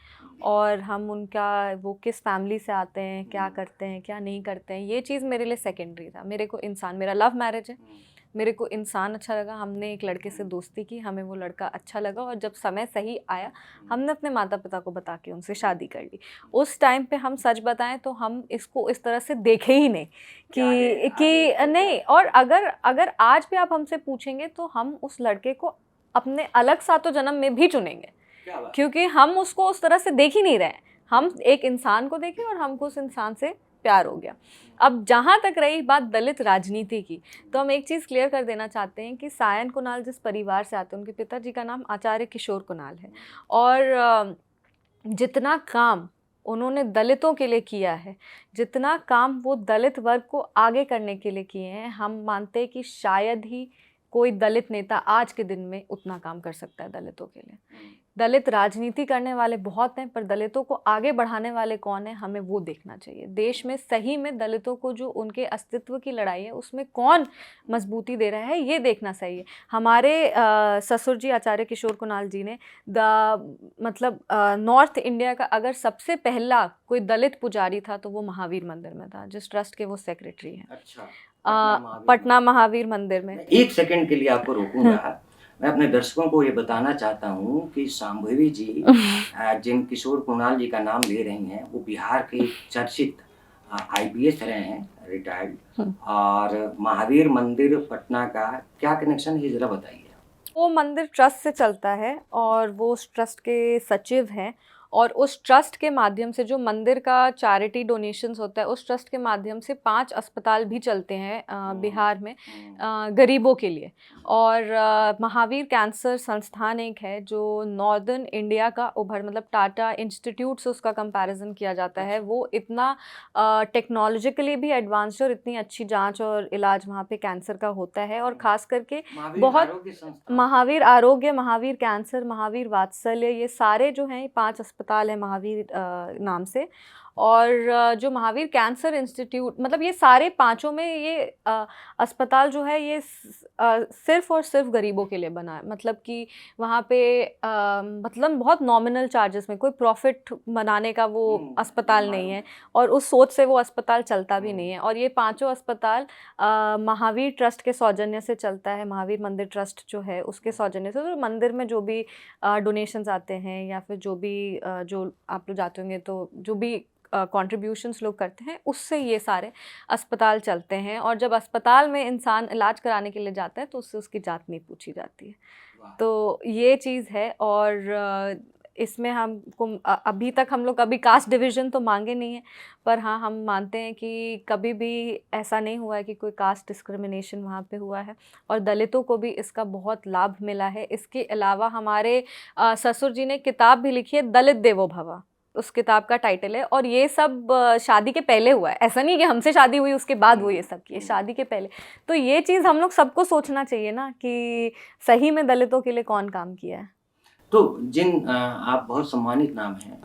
और हम उनका वो किस फैमिली से आते हैं, क्या करते हैं, क्या नहीं करते हैं, ये चीज़ मेरे लिए सेकेंडरी था। मेरे को इंसान, मेरा लव मैरिज है, मेरे को इंसान अच्छा लगा। हमने एक लड़के से दोस्ती की, हमें वो लड़का अच्छा लगा, और जब समय सही आया हमने अपने माता पिता को बता के उनसे शादी कर ली। उस टाइम पे हम सच बताएं तो हम इसको इस तरह से देखे ही नहीं कि नहीं। और अगर अगर आज भी आप हमसे पूछेंगे तो हम उस लड़के को अपने अलग सातों जन्म में भी चुनेंगे, क्योंकि हम उसको उस तरह से देख ही नहीं रहे हैं। हम एक इंसान को देखें और हमको उस इंसान से प्यार हो गया। अब जहाँ तक रही बात दलित राजनीति की, तो हम एक चीज़ क्लियर कर देना चाहते हैं कि सायन कुणाल जिस परिवार से आते हैं, उनके पिताजी का नाम आचार्य किशोर कुणाल है, और जितना काम उन्होंने दलितों के लिए किया है, जितना काम वो दलित वर्ग को आगे करने के लिए किए हैं, हम मानते हैं कि शायद ही कोई दलित नेता आज के दिन में उतना काम कर सकता है दलितों के लिए। दलित राजनीति करने वाले बहुत हैं, पर दलितों को आगे बढ़ाने वाले कौन है, हमें वो देखना चाहिए। देश में सही में दलितों को जो उनके अस्तित्व की लड़ाई है उसमें कौन मजबूती दे रहा है, ये देखना सही है। हमारे ससुर जी आचार्य किशोर कुणाल जी ने मतलब नॉर्थ इंडिया का अगर सबसे पहला कोई दलित पुजारी था तो वो महावीर मंदिर में था, जिस ट्रस्ट के वो सेक्रेटरी हैं। अच्छा, पटना महावीर मंदिर में। एक सेकंड के लिए आपको रोकूंगा। मैं अपने दर्शकों को ये बताना चाहता हूँ कि शांभवी जी जिन किशोर कुणाल जी का नाम ले रही हैं, वो बिहार के चर्चित आईपीएस रहे हैं, रिटायर्ड। और महावीर मंदिर पटना का क्या कनेक्शन है, जरा बताइए। वो मंदिर ट्रस्ट से चलता है, और वो उस ट्रस्ट के सचिव हैं, और उस ट्रस्ट के माध्यम से जो मंदिर का चैरिटी डोनेशंस होता है, उस ट्रस्ट के माध्यम से 5 अस्पताल भी चलते हैं बिहार में गरीबों के लिए। और महावीर कैंसर संस्थान एक है जो नॉर्दर्न इंडिया का मतलब टाटा इंस्टीट्यूट से उसका कंपैरिजन किया जाता है। वो इतना टेक्नोलॉजिकली भी एडवांस्ड और इतनी अच्छी जांच और इलाज वहाँ पे कैंसर का होता है, और ख़ास करके बहुत महावीर आरोग्य, महावीर कैंसर, महावीर वात्सल्य, ये सारे जो हैं 5 अस्पताल हैं महावीर नाम से। और जो महावीर कैंसर इंस्टीट्यूट, मतलब ये सारे पांचों में ये अस्पताल जो है ये सिर्फ और सिर्फ गरीबों के लिए बना है। मतलब कि वहाँ पे मतलब बहुत नॉमिनल चार्जेस में, कोई प्रॉफिट बनाने का वो अस्पताल नहीं है, और उस सोच से वो अस्पताल चलता भी नहीं है। और ये पांचों अस्पताल महावीर ट्रस्ट के सौजन्य से चलता है। महावीर मंदिर ट्रस्ट जो है उसके सौजन्य से, तो मंदिर में जो भी डोनेशंस आते हैं, या फिर जो भी जो आप लोग जाते होंगे तो जो भी कंट्रीब्यूशंस लोग करते हैं, उससे ये सारे अस्पताल चलते हैं। और जब अस्पताल में इंसान इलाज कराने के लिए जाता है तो उससे उसकी जात नहीं पूछी जाती है। तो ये चीज़ है। और इसमें हमको अभी तक हम लोग कभी कास्ट डिवीज़न तो मांगे नहीं है, पर हाँ हम मानते हैं कि कभी भी ऐसा नहीं हुआ है कि कोई कास्ट डिस्क्रिमिनेशन वहाँ पे हुआ है, और दलितों को भी इसका बहुत लाभ मिला है। इसके अलावा हमारे ससुर जी ने किताब भी लिखी है, दलित देवो भव, उस किताब का टाइटल है। और ये सब शादी के पहले हुआ है, ऐसा नहीं कि हमसे शादी हुई उसके बाद वो ये सब किए, शादी के पहले। तो ये चीज़ हम लोग सबको सोचना चाहिए ना कि सही में दलितों के लिए कौन काम किया है। तो जिन आप बहुत सम्मानित नाम हैं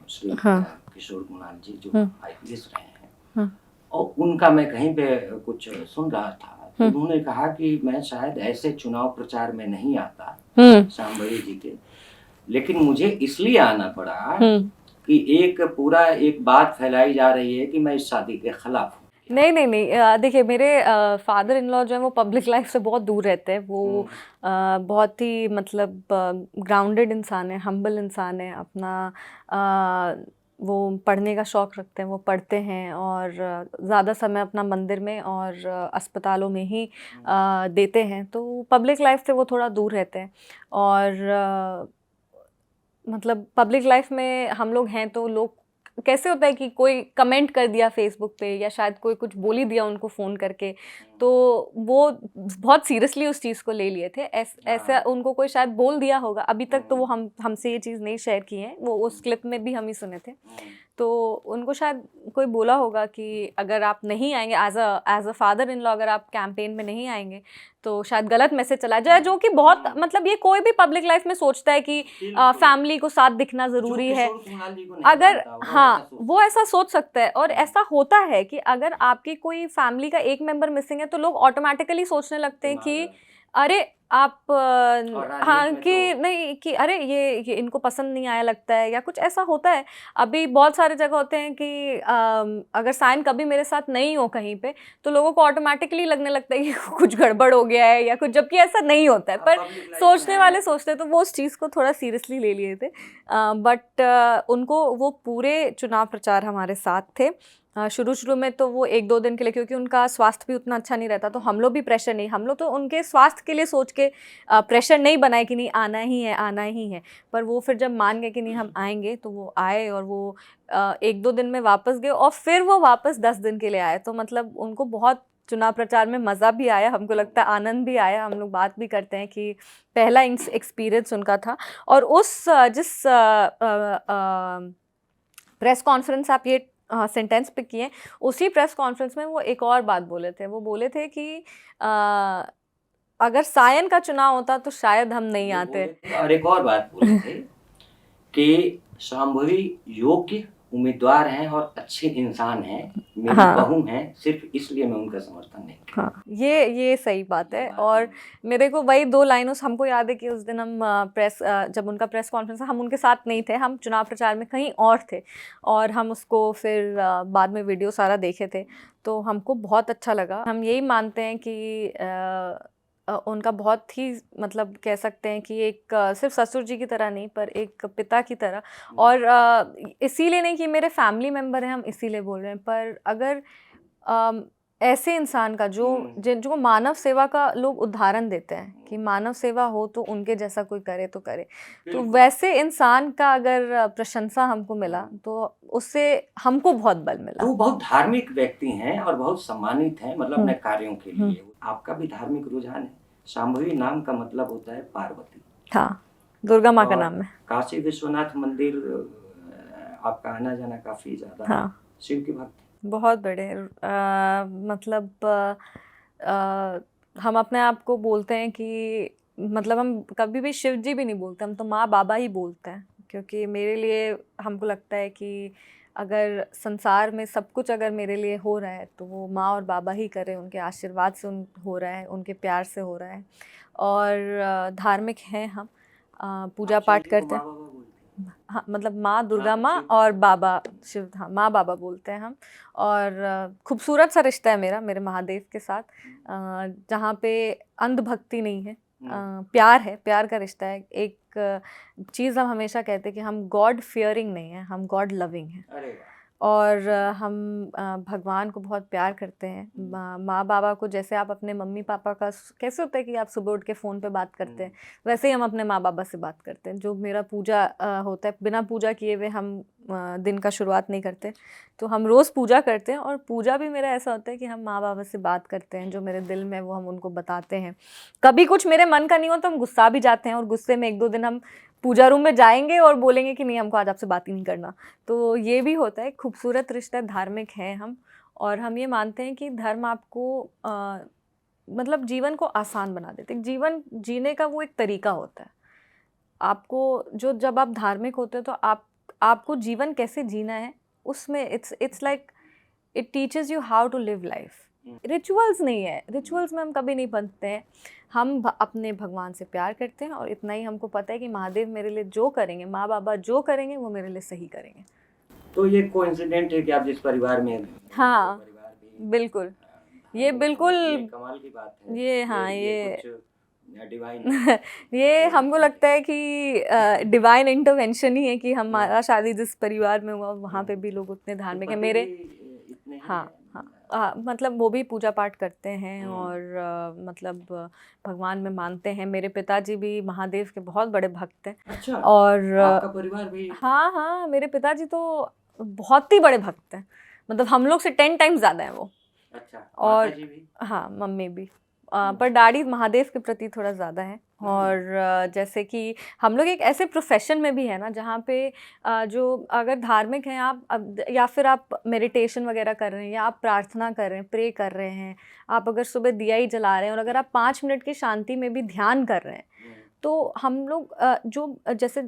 श्री किशोर कुणाल जी, जो आईपीएस रहे हैं, और उनका मैं कहीं पे कुछ सुन रहा था, तो उन्होंने कहा कि मैं शायद ऐसे चुनाव प्रचार में नहीं आता शांभवी जी के, लेकिन मुझे इसलिए आना पड़ा कि एक बात फैलाई जा रही है कि मैं इस शादी के खिलाफ हूँ। नहीं, देखिए मेरे फादर इन लॉ जो है वो पब्लिक लाइफ से बहुत दूर रहते हैं। वो बहुत ही मतलब ग्राउंडेड इंसान है, हम्बल इंसान है। अपना वो पढ़ने का शौक़ रखते हैं, वो पढ़ते हैं, और ज़्यादा समय अपना मंदिर में और अस्पतालों में ही देते हैं। तो पब्लिक लाइफ से वो थोड़ा दूर रहते हैं। और मतलब पब्लिक लाइफ में हम लोग हैं तो लोग कैसे होता है कि कोई कमेंट कर दिया फेसबुक पे या शायद कोई कुछ बोल ही दिया उनको फ़ोन करके, तो वो बहुत सीरियसली उस चीज़ को ले लिए थे। ऐसा उनको कोई शायद बोल दिया होगा। अभी तक तो वो हमसे ये चीज़ नहीं शेयर की है, वो उस क्लिप में भी हम ही सुने थे। तो उनको शायद कोई बोला होगा कि अगर आप नहीं आएंगे as a father in law, अगर आप कैंपेन में नहीं आएंगे तो शायद गलत मैसेज चला जाए, जो कि बहुत मतलब ये कोई भी पब्लिक लाइफ में सोचता है कि फैमिली को साथ दिखना ज़रूरी है। अगर हाँ, वो ऐसा सोच सकता है और ऐसा होता है कि अगर आपकी कोई फैमिली का एक मेंबर मिसिंग है तो लोग ऑटोमेटिकली सोचने लगते हैं कि अरे आप हाँ कि नहीं कि अरे ये इनको पसंद नहीं आया लगता है, या कुछ ऐसा होता है। अभी बहुत सारे जगह होते हैं कि अगर साइन कभी मेरे साथ नहीं हो कहीं पे तो लोगों को ऑटोमेटिकली लगने लगता है कि कुछ गड़बड़ हो गया है या कुछ, जबकि ऐसा नहीं होता है। पर सोचने वाले सोचते तो वो उस चीज़ को थोड़ा सीरियसली ले लिए थे। बट उनको वो पूरे चुनाव प्रचार हमारे साथ थे। शुरू में तो वो 1-2 दिन के लिए, क्योंकि उनका स्वास्थ्य भी उतना अच्छा नहीं रहता, तो हम लोग भी प्रेशर नहीं, हम लोग तो उनके स्वास्थ्य के लिए सोच के प्रेशर नहीं बनाए कि नहीं आना ही है, आना ही है। पर वो फिर जब मान गए कि नहीं हम आएंगे, तो वो आए और वो 1-2 दिन में वापस गए और फिर वो वापस 10 दिन के लिए आए। तो मतलब उनको बहुत चुनाव प्रचार में मज़ा भी आया, हमको लगता है आनंद भी आया। हम लोग बात भी करते हैं कि पहला एक्सपीरियंस उनका था। और उस जिस प्रेस कॉन्फ्रेंस आप ये सेंटेंस पे किए, उसी प्रेस कॉन्फ्रेंस में वो एक और बात बोले थे। वो बोले थे कि अगर सायन का चुनाव होता तो शायद हम नहीं आते। और एक और बात बोले थे कि शांभवी योग्य उम्मीदवार हैं और अच्छे इंसान हैं, मेरी बहू हैं, सिर्फ इसलिए मैं उनका समर्थन नहीं करता। हाँ, ये सही बात है। और मेरे को वही 2 लाइनों से हमको याद है कि उस दिन हम जब उनका प्रेस कॉन्फ्रेंस था, हम उनके साथ नहीं थे, हम चुनाव प्रचार में कहीं और थे और हम उसको फिर बाद में वीडियो सारा देखे थे, तो हमको बहुत अच्छा लगा। हम यही मानते हैं कि उनका बहुत ही मतलब कह सकते हैं कि एक सिर्फ ससुर जी की तरह नहीं, पर एक पिता की तरह। और इसीलिए नहीं कि मेरे फैमिली मेम्बर हैं हम इसीलिए बोल रहे हैं, पर अगर ऐसे इंसान का जो मानव सेवा का लोग उदाहरण देते हैं कि मानव सेवा हो तो उनके जैसा कोई करे तो करे, तो वैसे इंसान का अगर प्रशंसा हमको मिला तो उससे हमको बहुत बल मिला। वो बहुत धार्मिक व्यक्ति हैं और बहुत सम्मानित हैं, मतलब अपने कार्यों के लिए। आपका भी धार्मिक रुझान है। शांभवी नाम का मतलब होता है पार्वती। हाँ, दुर्गा माँ का नाम है। काशी विश्वनाथ मंदिर आपका आना जाना काफी ज्यादा। हाँ, शिव की भक्ति बहुत बड़े मतलब हम अपने आप को बोलते हैं कि मतलब हम कभी भी शिव जी भी नहीं बोलते, हम तो माँ बाबा ही बोलते हैं। क्योंकि मेरे लिए हमको लगता है कि अगर संसार में सब कुछ अगर मेरे लिए हो रहा है तो वो माँ और बाबा ही करें, उनके आशीर्वाद से हो रहा है, उनके प्यार से हो रहा है। और धार्मिक हैं हम, पूजा पाठ करते हैं। हाँ, मतलब माँ दुर्गा माँ और बाबा शिव, हाँ माँ बाबा बोलते हैं हम। और खूबसूरत सा रिश्ता है मेरे महादेव के साथ, जहाँ पे अंधभक्ति नहीं है, प्यार है, प्यार का रिश्ता है। एक चीज़ हम हमेशा कहते हैं कि हम गॉड फियरिंग नहीं है, हम गॉड लविंग हैं। और हम भगवान को बहुत प्यार करते हैं। माँ बाबा को जैसे आप अपने मम्मी पापा का कैसे होता है कि आप सुबह उठ के फ़ोन पे बात करते हैं, वैसे ही हम अपने माँ बाबा से बात करते हैं। जो मेरा पूजा होता है, बिना पूजा किए हुए हम दिन का शुरुआत नहीं करते, तो हम रोज़ पूजा करते हैं। और पूजा भी मेरा ऐसा होता है कि हम माँ बाबा से बात करते हैं, जो मेरे दिल में वो हम उनको बताते हैं। कभी कुछ मेरे मन का नहीं हो तो हम गुस्सा भी जाते हैं, और गुस्से में 1-2 दिन हम पूजा रूम में जाएंगे और बोलेंगे कि नहीं, हमको आज आपसे बात ही नहीं करना। तो ये भी होता है, खूबसूरत रिश्ता, धार्मिक हैं हम। और हम ये मानते हैं कि धर्म आपको मतलब जीवन को आसान बना देते हैं। जीवन जीने का वो एक तरीका होता है आपको, जब आप धार्मिक होते हो तो आपको जीवन कैसे जीना है उसमें it's like it teaches you how to live life. Rituals नहीं है, रिचुअल्स में हम कभी नहीं बनते हैं। हम अपने भगवान से प्यार करते हैं और इतना ही हमको पता है कि महादेव मेरे लिए जो करेंगे, माँ बाबा जो करेंगे वो मेरे लिए सही करेंगे। तो ये कोइंसिडेंट है कि आप जिस परिवार में, हाँ बिल्कुल, ये बिल्कुल कमाल की बात है। ये हाँ ये डिवाइन ये हमको लगता है कि डिवाइन इंटरवेंशन ही है कि हमारा शादी जिस परिवार में हुआ वहाँ पे भी लोग उतने धार्मिक हैं। मेरे हाँ मतलब वो भी पूजा पाठ करते हैं और मतलब भगवान में मानते हैं। मेरे पिताजी भी महादेव के बहुत बड़े भक्त हैं। अच्छा, और आपका परिवार भी? हाँ, मेरे पिताजी तो बहुत ही बड़े भक्त हैं, मतलब हम लोग से 10 टाइम्स ज़्यादा हैं वो। अच्छा, और माताजी भी? हाँ, मम्मी भी। पर डैडी महादेव के प्रति थोड़ा ज़्यादा है। और जैसे कि हम लोग एक ऐसे प्रोफेशन में भी है ना जहाँ पे जो अगर धार्मिक हैं आप, अब या फिर आप मेडिटेशन वगैरह कर रहे हैं या आप प्रार्थना कर रहे हैं, प्रे कर रहे हैं, आप अगर सुबह दिया ही जला रहे हैं और अगर आप 5 मिनट की शांति में भी ध्यान कर रहे हैं, तो हम लोग जो जैसे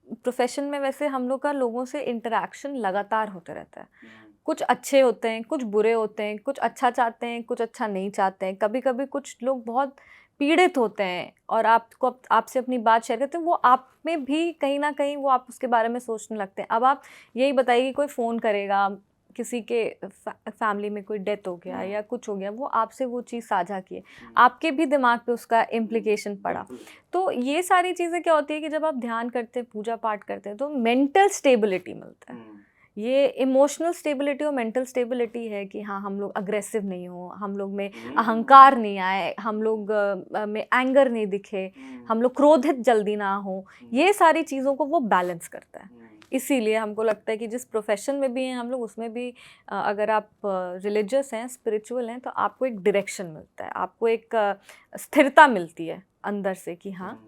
प्रोफेशन में, वैसे हम लोग का लोगों से इंटरेक्शन लगातार होते रहता है। कुछ अच्छे होते हैं, कुछ बुरे होते हैं, कुछ अच्छा चाहते हैं, कुछ अच्छा नहीं चाहते हैं। कभी-कभी कुछ लोग बहुत पीड़ित होते हैं और आपसे अपनी बात शेयर करते हैं, वो आप में भी कहीं न कहीं वो आप उसके बारे में सोचने लगते हैं। अब आप यही बताइए कि कोई फ़ोन करेगा, किसी के फैमिली में कोई डेथ हो गया या कुछ हो गया, वो आपसे वो चीज़ साझा किए, आपके भी दिमाग पे उसका इम्प्लीकेशन पड़ा। तो ये सारी चीज़ें क्या होती है कि जब आप ध्यान करते हैं, पूजा पाठ करते हैं, तो मेंटल स्टेबिलिटी मिलता है। ये इमोशनल स्टेबिलिटी और मेंटल स्टेबिलिटी है कि हाँ, हम लोग अग्रेसिव नहीं हो, हम लोग में अहंकार नहीं आए, हम लोग में एंगर नहीं दिखे, हम लोग क्रोधित जल्दी ना हो। ये सारी चीज़ों को वो बैलेंस करता है। इसीलिए हमको लगता है कि जिस प्रोफेशन में भी हैं हम लोग, उसमें भी अगर आप रिलीजियस हैं, स्पिरिचुअल हैं, तो आपको एक डायरेक्शन मिलता है, आपको एक स्थिरता मिलती है अंदर से कि हाँ,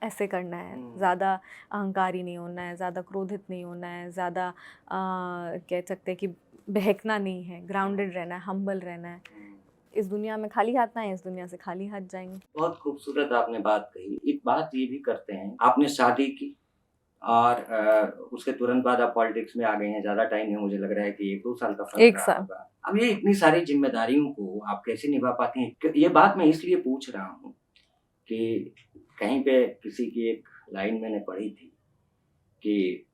ऐसे करना है, ज़्यादा अहंकारी नहीं होना है, ज़्यादा क्रोधित नहीं होना है, ज़्यादा कह सकते हैं कि बहकना नहीं है, ग्राउंडेड रहना है, हम्बल रहना है। इस दुनिया में खाली हाथ ना आए, इस दुनिया से खाली हाथ जाएंगे। बहुत खूबसूरत आपने बात कही। एक बात ये भी करते हैं, आपने शादी की और उसके तुरंत बाद आप पॉलिटिक्स में आ गए हैं। ज़्यादा टाइम नहीं, मुझे लग रहा है कि 1-2 साल का फ़र्क 1 रहा साल। होगा। अब ये इतनी सारी ज़िम्मेदारियों को आप कैसे निभा पाती हैं? ये बात मैं इसलिए पूछ रहा हूँ कि कहीं पे किसी की एक लाइन मैंने पढ़ी थी कि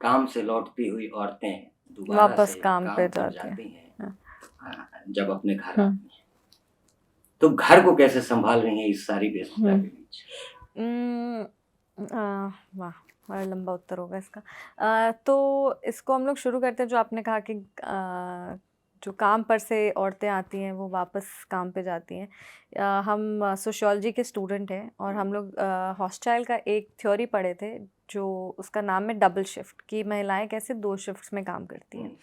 काम से लौटती हुई औरतें दोबारा वापस से काम काम पे पर जाते हैं। जाती हैं हाँ। जब अपने घर आती हैं। तो घर को कैसे सँभाल रही हैं इस सारी व्यस्तता के बीच? वाह! बड़ा लंबा उत्तर होगा इसका। तो इसको हम लोग शुरू करते हैं, जो आपने कहा कि जो काम पर से औरतें आती हैं, वो वापस काम पे जाती हैं। हम सोशियोलॉजी के स्टूडेंट हैं और हम लोग हॉस्टाइल का एक थ्योरी पढ़े थे, जो उसका नाम है डबल शिफ्ट, कि महिलाएँ कैसे 2 शिफ्ट्स में काम करती हैं।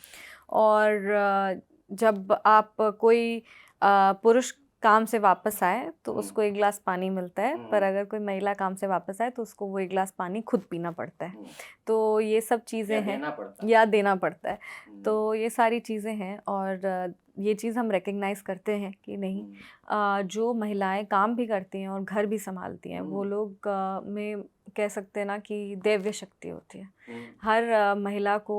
और जब आप कोई पुरुष काम से वापस आए तो उसको 1 ग्लास पानी मिलता है, पर अगर कोई महिला काम से वापस आए तो उसको वो 1 ग्लास पानी खुद पीना पड़ता है। तो ये सब चीज़ें हैं, या देना पड़ता है। तो ये सारी चीज़ें हैं और ये चीज़ हम रिकग्नाइज़ करते हैं कि नहीं, जो महिलाएं काम भी करती हैं और घर भी संभालती हैं, वो लोग में कह सकते हैं ना कि दैव्य शक्ति होती है। हर महिला को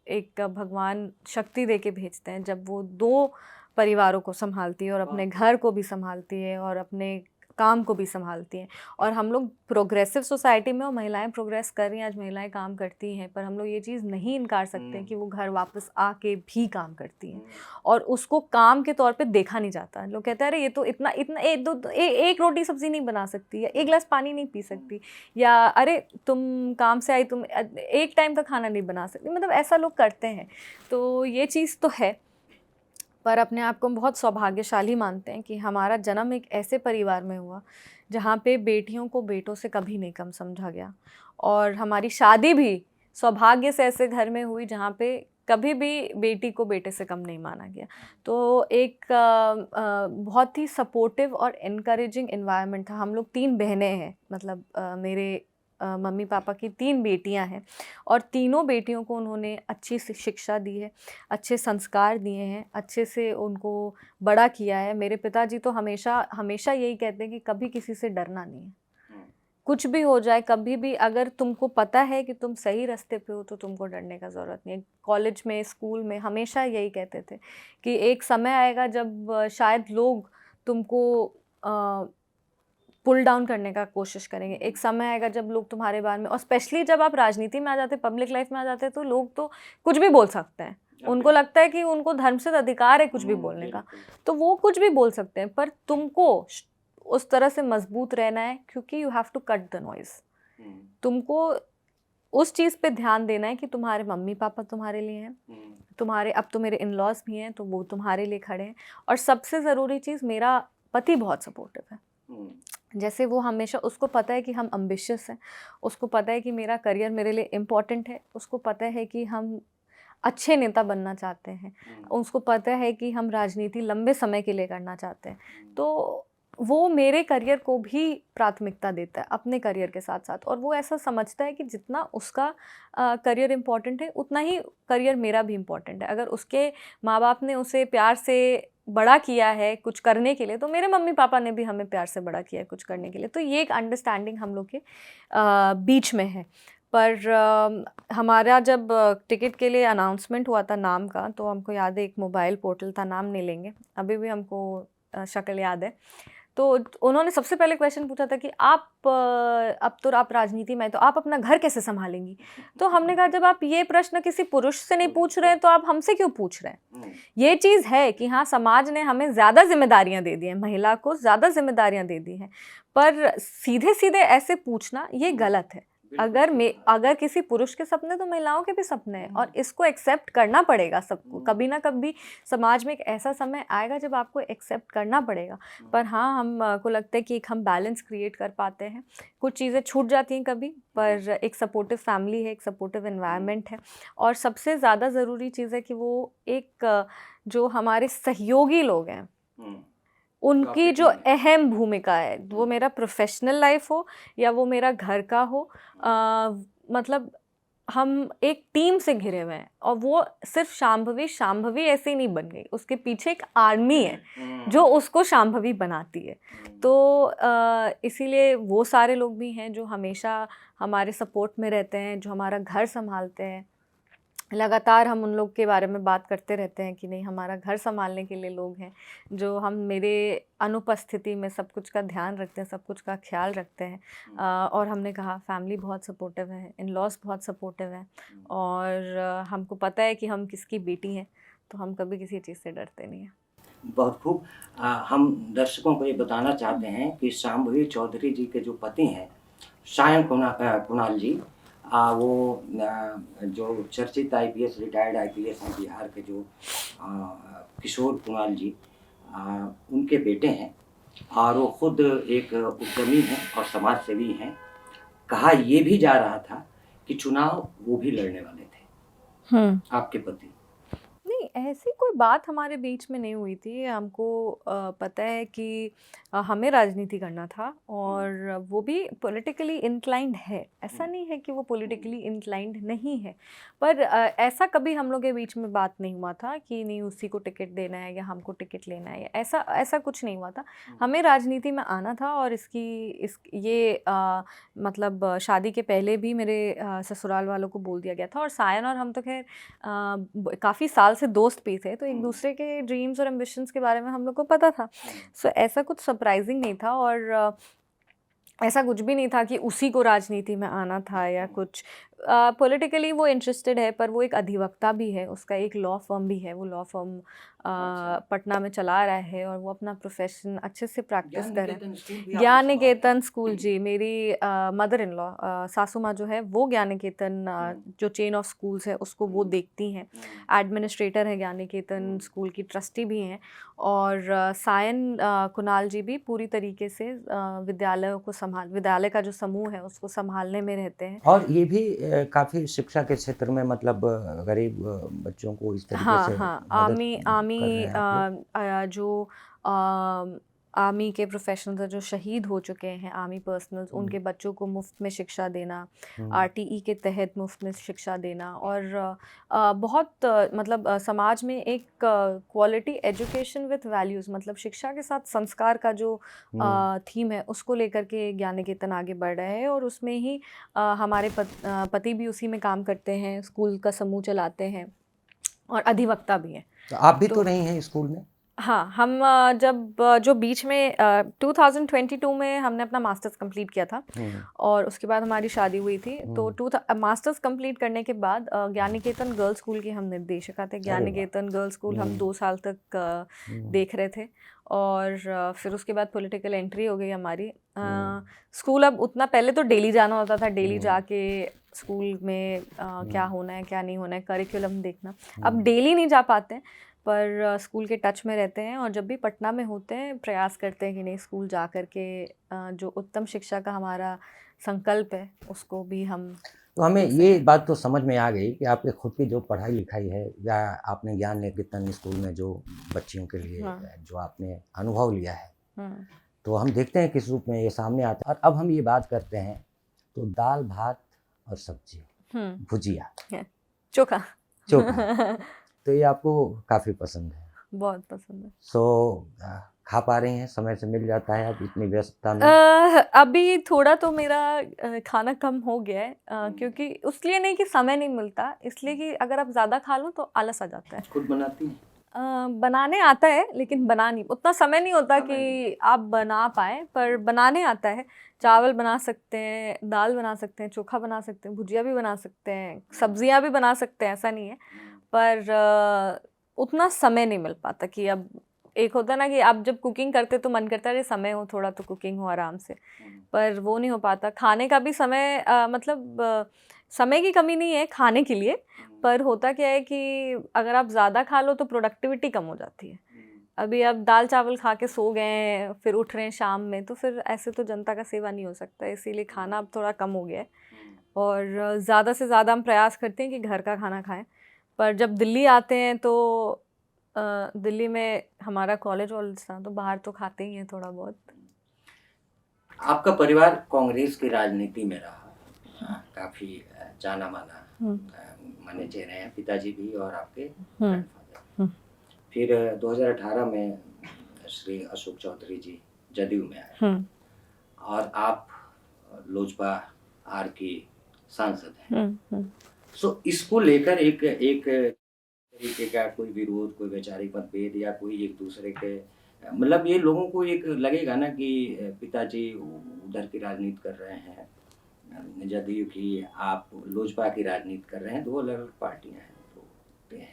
एक भगवान शक्ति दे के भेजते हैं, जब वो 2 परिवारों को संभालती है और अपने घर को भी संभालती है और अपने काम को भी संभालती हैं। और हम लोग प्रोग्रेसिव सोसाइटी में, और महिलाएं प्रोग्रेस कर रही हैं, आज महिलाएं काम करती हैं, पर हम लोग ये चीज़ नहीं इनकार सकते कि वो घर वापस आके भी काम करती हैं और उसको काम के तौर पे देखा नहीं जाता। लोग कहते हैं अरे ये तो इतना इतना एक रोटी सब्जी नहीं बना सकती, या 1 गिलास पानी नहीं पी सकती, या अरे तुम काम से आई, तुम एक टाइम का खाना नहीं बना सकती, मतलब ऐसा लोग करते हैं। तो ये चीज़ तो है, पर अपने आप को हम बहुत सौभाग्यशाली मानते हैं कि हमारा जन्म एक ऐसे परिवार में हुआ जहाँ पे बेटियों को बेटों से कभी नहीं कम समझा गया, और हमारी शादी भी सौभाग्य से ऐसे घर में हुई जहाँ पे कभी भी बेटी को बेटे से कम नहीं माना गया। तो एक बहुत ही सपोर्टिव और इनकरेजिंग एनवायरनमेंट था। हम लोग 3 बहनें हैं, मतलब मेरे मम्मी पापा की 3 बेटियां हैं और तीनों बेटियों को उन्होंने अच्छी शिक्षा दी है, अच्छे संस्कार दिए हैं, अच्छे से उनको बड़ा किया है। मेरे पिताजी तो हमेशा हमेशा यही कहते हैं कि कभी किसी से डरना नहीं है, कुछ भी हो जाए, कभी भी अगर तुमको पता है कि तुम सही रास्ते पे हो तो तुमको डरने का ज़रूरत नहीं है। कॉलेज में, स्कूल में हमेशा यही कहते थे कि एक समय आएगा जब शायद लोग तुमको पुल डाउन करने का कोशिश करेंगे। एक समय आएगा जब लोग तुम्हारे बारे में, और स्पेशली जब आप राजनीति में आ जाते, पब्लिक लाइफ में आ जाते हैं, तो लोग तो कुछ भी बोल सकते हैं। उनको लगता है कि उनको धर्म से अधिकार है कुछ भी बोलने का, तो वो कुछ भी बोल सकते हैं, पर तुमको उस तरह से मजबूत रहना है क्योंकि you have to cut the noise. तुमको उस चीज़ पे ध्यान देना है कि तुम्हारे मम्मी पापा तुम्हारे लिए हैं, तुम्हारे अब तो मेरे इन लॉज भी हैं तो वो तुम्हारे लिए खड़े हैं, और सबसे ज़रूरी चीज़, मेरा पति बहुत सपोर्टिव है। जैसे वो हमेशा, उसको पता है कि हम एम्बिशियस हैं, उसको पता है कि मेरा करियर मेरे लिए इम्पॉर्टेंट है, उसको पता है कि हम अच्छे नेता बनना चाहते हैं, उसको पता है कि हम राजनीति लंबे समय के लिए करना चाहते हैं, तो वो मेरे करियर को भी प्राथमिकता देता है अपने करियर के साथ साथ। और वो ऐसा समझता है कि जितना उसका करियर इम्पॉर्टेंट है उतना ही करियर मेरा भी इम्पॉर्टेंट है। अगर उसके माँ बाप ने उसे प्यार से बड़ा किया है कुछ करने के लिए, तो मेरे मम्मी पापा ने भी हमें प्यार से बड़ा किया है कुछ करने के लिए। तो ये एक अंडरस्टैंडिंग हम लोग के बीच में है। पर हमारा जब टिकट के लिए अनाउंसमेंट हुआ था नाम का, तो हमको याद है एक मोबाइल पोर्टल था, नाम नहीं लेंगे, अभी भी हमको शक्ल याद है। तो उन्होंने सबसे पहले क्वेश्चन पूछा था कि अब तो आप राजनीति में हैं, तो आप अपना घर कैसे संभालेंगी? तो हमने कहा जब आप ये प्रश्न किसी पुरुष से नहीं पूछ रहे हैं तो आप हमसे क्यों पूछ रहे हैं? ये चीज़ है कि हाँ, समाज ने हमें ज़्यादा जिम्मेदारियां दे दी हैं, महिला को ज़्यादा जिम्मेदारियां दे दी हैं, पर सीधे सीधे ऐसे पूछना ये गलत है। अगर किसी पुरुष के सपने तो महिलाओं के भी सपने हैं, और इसको एक्सेप्ट करना पड़ेगा सबको। कभी ना कभी समाज में एक ऐसा समय आएगा जब आपको एक्सेप्ट करना पड़ेगा। पर हाँ, हम को लगता है कि एक हम बैलेंस क्रिएट कर पाते हैं। कुछ चीज़ें छूट जाती हैं कभी, पर एक सपोर्टिव फैमिली है, एक सपोर्टिव एनवायरनमेंट है, और सबसे ज़्यादा ज़रूरी चीज़ है कि वो एक जो हमारे सहयोगी लोग हैं उनकी जो अहम भूमिका है, वो मेरा प्रोफेशनल लाइफ हो या वो मेरा घर का हो, मतलब हम एक टीम से घिरे हुए हैं। और वो सिर्फ शांभवी ऐसे ही नहीं बन गई, उसके पीछे एक आर्मी है जो उसको शांभवी बनाती है। तो इसीलिए वो सारे लोग भी हैं जो हमेशा हमारे सपोर्ट में रहते हैं, जो हमारा घर संभालते हैं। लगातार हम उन लोग के बारे में बात करते रहते हैं कि नहीं, हमारा घर संभालने के लिए लोग हैं जो हम मेरे अनुपस्थिति में सब कुछ का ध्यान रखते हैं, सब कुछ का ख्याल रखते हैं। और हमने कहा फैमिली बहुत सपोर्टिव है, इन लॉज बहुत सपोर्टिव है, और हमको पता है कि हम किसकी बेटी हैं, तो हम कभी किसी चीज़ से डरते नहीं हैं। बहुत खूब। हम दर्शकों को ये बताना चाहते हैं कि शांभवी चौधरी जी के जो पति हैं सायन कुणाल जी, वो जो चर्चित आईपीएस, रिटायर्ड आईपीएस हैं बिहार के, जो किशोर कुणाल जी, उनके बेटे हैं, और वो खुद एक उद्यमी हैं और समाज सेवी हैं। कहा ये भी जा रहा था कि चुनाव वो भी लड़ने वाले थे, आपके पति। नहीं, ऐसी कोई बात हमारे बीच में नहीं हुई थी। हमको पता है कि हमें राजनीति करना था, और वो भी पॉलिटिकली इंक्लाइंड है। ऐसा नहीं है कि वो पॉलिटिकली इंक्लाइंड नहीं है, पर ऐसा कभी हम लोग के बीच में बात नहीं हुआ था कि नहीं उसी को टिकट देना है या हमको टिकट लेना है, ऐसा कुछ नहीं हुआ था। हमें राजनीति में आना था, और मतलब शादी के पहले भी मेरे ससुराल वालों को बोल दिया गया था। और सायन और हम तो खैर काफ़ी साल से दोस्त भी थे, तो एक दूसरे के ड्रीम्स और एम्बिशंस के बारे में हम लोग को पता था। सो ऐसा कुछ सरप्राइजिंग नहीं था, और ऐसा कुछ भी नहीं था कि उसी को राजनीति में आना था या कुछ। पॉलिटिकली वो इंटरेस्टेड है, पर वो एक अधिवक्ता भी है, उसका एक लॉ फर्म भी है, वो लॉ फर्म पटना में चला रहा है, और वो अपना प्रोफेशन अच्छे से प्रैक्टिस कर रहा है। ज्ञान निकेतन स्कूल, जी, मेरी मदर इन लॉ सासू माँ जो है वो ज्ञान निकेतन जो चेन ऑफ स्कूल्स है उसको वो देखती हैं, एडमिनिस्ट्रेटर है ज्ञान निकेतन स्कूल की, ट्रस्टी भी हैं। और सायन कुणाल जी भी पूरी तरीके से विद्यालय का जो समूह है उसको संभालने में रहते हैं। और ये भी काफ़ी शिक्षा के क्षेत्र में, मतलब गरीब बच्चों को इस तरीके हाँ से हाँ, मदद कर रहे हैं आप लोग। आर्मी के प्रोफेशनल्स जो शहीद हो चुके हैं, आर्मी पर्सनल्स, उनके बच्चों को मुफ्त में शिक्षा देना, आरटीई के तहत मुफ्त में शिक्षा देना, और बहुत मतलब समाज में एक क्वालिटी एजुकेशन विथ वैल्यूज़, मतलब शिक्षा के साथ संस्कार का जो थीम है उसको लेकर के ज्ञान निकेतन आगे बढ़ रहा है। और उसमें ही हमारे पति भी उसी में काम करते हैं, स्कूल का समूह चलाते हैं, और अधिवक्ता भी हैं। तो आप भी तो रही हैं स्कूल में? हाँ, हम जब जो बीच में 2022 में हमने अपना मास्टर्स कंप्लीट किया था, और उसके बाद हमारी शादी हुई थी। तो मास्टर्स कंप्लीट करने के बाद ज्ञान निकेतन गर्ल्स स्कूल के हम निर्देशिका थे। ज्ञान निकेतन गर्ल्स स्कूल हम 2 साल तक देख रहे थे, और फिर उसके बाद पॉलिटिकल एंट्री हो गई हमारी। स्कूल अब उतना, पहले तो डेली जाना होता था, डेली जाके स्कूल में क्या होना है क्या नहीं होना है, करिकुलम देखना। अब डेली नहीं जा पाते हैं, पर स्कूल के टच में रहते हैं, और जब भी पटना में होते हैं प्रयास करते हैं कि नहीं स्कूल जा कर के जो उत्तम शिक्षा का हमारा संकल्प है उसको भी हम तो हमें ये बात तो समझ में आ गई कि आपके खुद की जो पढ़ाई लिखाई है या आपने ज्ञान निकेतन स्कूल में जो बच्चियों के लिए हाँ। जो आपने अनुभव लिया है, हम्म। तो हम देखते हैं किस रूप में ये सामने आता है। और अब हम ये बात करते हैं तो दाल भात और सब्जी, भुजिया, है, चोखा। चोखा, तो ये आपको काफ़ी पसंद है। बहुत पसंद है। सो खा पा रही हैं, समय से मिल जाता है अब इतनी व्यस्तता में? अभी थोड़ा तो मेरा खाना कम हो गया है, क्योंकि उसलिए नहीं कि समय नहीं मिलता, इसलिए कि अगर आप ज़्यादा खा लो तो आलस आ जाता है। खुद बनाती हैं? बनाने आता है, लेकिन बना नहीं, उतना समय नहीं होता कि आप बना पाए, पर बनाने आता है। चावल बना सकते हैं, दाल बना सकते हैं, चोखा बना सकते हैं, भुजिया भी बना सकते हैं, सब्जियां भी बना सकते हैं, ऐसा नहीं है। पर उतना समय नहीं मिल पाता कि अब एक होता ना कि आप जब कुकिंग करते तो मन करता है समय हो थोड़ा तो कुकिंग हो आराम से, पर वो नहीं हो पाता। खाने का भी समय समय की कमी नहीं है खाने के लिए, पर होता क्या है कि अगर आप ज़्यादा खा लो तो प्रोडक्टिविटी कम हो जाती है। अभी आप दाल चावल खा के सो गए हैं, फिर उठ रहे हैं शाम में, तो फिर ऐसे तो जनता का सेवा नहीं हो सकता, इसीलिए खाना अब थोड़ा कम हो गया है। और ज़्यादा से ज़्यादा हम प्रयास करते हैं कि घर का खाना खाएं। पर जब दिल्ली आते हैं तो दिल्ली में हमारा कॉलेज वॉलेज था, तो बाहर तो खाते ही हैं थोड़ा बहुत। आपका परिवार कांग्रेस की राजनीति में रहा, काफी जाना माना माने चेहरे हैं, पिताजी भी और आपके ग्रैंडफादर। फिर 2018 में श्री अशोक चौधरी जी जदयू में आए और आप लोजपा आर की सांसद हैं। सो इसको लेकर एक तरीके का कोई विरोध, कोई वैचारिक मतभेद या कोई एक दूसरे के मतलब ये लोगों को एक लगेगा ना कि पिताजी उधर की राजनीति कर रहे हैं, जदयू की, आप लोजपा की राजनीति कर रहे हैं, दो अलग अलग पार्टियां हैं,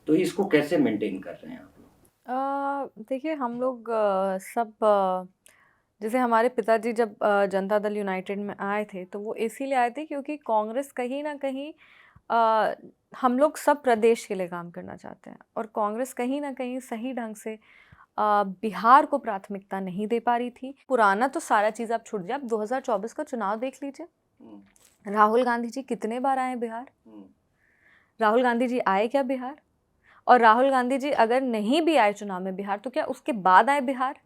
तो इसको कैसे मेंटेन कर रहे हैं आप लोग? देखिए हम लोग सब जैसे हमारे पिताजी जब जनता दल यूनाइटेड में आए थे, तो वो इसीलिए आए थे क्योंकि कांग्रेस कहीं ना कहीं हम लोग सब प्रदेश के लिए काम करना चाहते हैं, और कांग्रेस कहीं ना कहीं सही ढंग से बिहार को प्राथमिकता नहीं दे पा रही थी। पुराना तो सारा चीज़ आप छूट जाए, आप 2024 का चुनाव देख लीजिए, राहुल गांधी जी कितने बार आए बिहार? राहुल गांधी जी आए क्या बिहार? और राहुल गांधी जी अगर नहीं भी आए चुनाव में बिहार, तो क्या उसके बाद आए बिहार?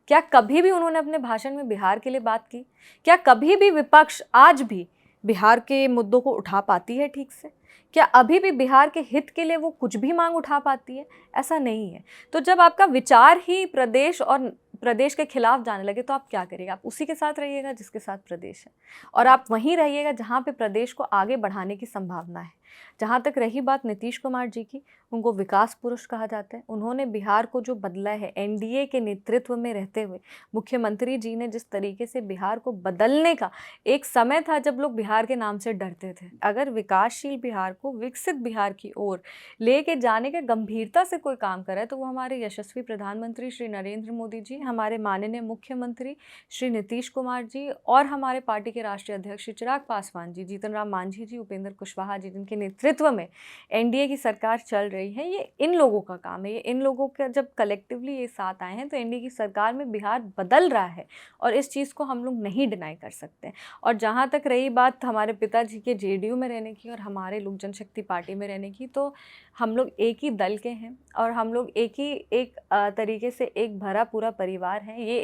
क्या कभी भी उन्होंने अपने भाषण में बिहार के लिए बात की? क्या कभी भी विपक्ष आज भी बिहार के मुद्दों को उठा पाती है ठीक से? क्या अभी भी बिहार के हित के लिए वो कुछ भी मांग उठा पाती है? ऐसा नहीं है। तो जब आपका विचार ही प्रदेश और प्रदेश के खिलाफ जाने लगे, तो आप क्या करिएगा? आप उसी के साथ रहिएगा जिसके साथ प्रदेश है, और आप वहीं रहिएगा जहाँ पे प्रदेश को आगे बढ़ाने की संभावना है। जहाँ तक रही बात नीतीश कुमार जी की, उनको विकास पुरुष कहा जाता है। उन्होंने बिहार को जो बदला है, एनडीए के नेतृत्व में रहते हुए मुख्यमंत्री जी ने जिस तरीके से बिहार को बदलने का, एक समय था जब लोग बिहार के नाम से डरते थे। अगर विकासशील बिहार को विकसित बिहार की ओर लेके जाने के गंभीरता से कोई काम करे, तो वो हमारे यशस्वी प्रधानमंत्री श्री नरेंद्र मोदी जी, हमारे माननीय मुख्यमंत्री श्री नीतीश कुमार जी, और हमारे पार्टी के राष्ट्रीय अध्यक्ष श्री चिराग पासवान जी, जीतन राम मांझी जी, उपेंद्र कुशवाहा जी, जिनके नेतृत्व में एनडीए की सरकार चल रही है, ये इन लोगों का काम है। ये इन लोगों का जब कलेक्टिवली ये साथ आए हैं, तो एनडीए की सरकार में बिहार बदल रहा है, और इस चीज़ को हम लोग नहीं डिनाई कर सकते। और जहाँ तक रही बात हमारे पिताजी के जेडीयू में रहने की और हमारे लोक जनशक्ति पार्टी में रहने की, तो हम लोग एक ही दल के हैं, और हम लोग एक तरीके से एक भरा पूरा परिवार है। ये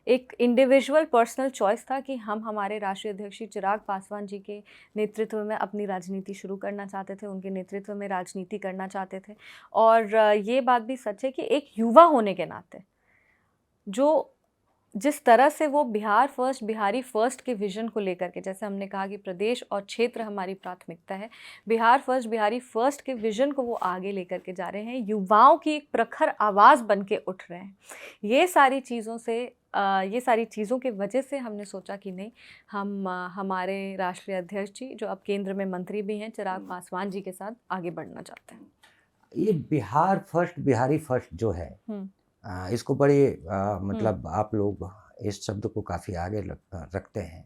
एक इंडिविजुअल पर्सनल चॉइस था कि हम हमारे राष्ट्रीय अध्यक्ष चिराग पासवान जी के नेतृत्व में अपनी राजनीति शुरू करना चाहते थे, उनके नेतृत्व में राजनीति करना चाहते थे। और ये बात भी सच है कि एक युवा होने के नाते जो जिस तरह से वो बिहार फर्स्ट, बिहारी फर्स्ट के विजन को लेकर के, जैसे हमने कहा कि प्रदेश और क्षेत्र हमारी प्राथमिकता है, बिहार फर्स्ट, बिहारी फर्स्ट के विजन को वो आगे लेकर के जा रहे हैं, युवाओं की एक प्रखर आवाज़ बन के उठ रहे हैं। ये सारी चीज़ों के वजह से हमने सोचा कि नहीं, हम हमारे राष्ट्रीय अध्यक्ष जी, जो अब केंद्र में मंत्री भी हैं, चिराग पासवान जी के साथ आगे बढ़ना चाहते हैं। ये बिहार फर्स्ट, बिहारी फर्स्ट जो है, इसको बड़े मतलब आप लोग इस शब्द को काफ़ी आगे रखते हैं।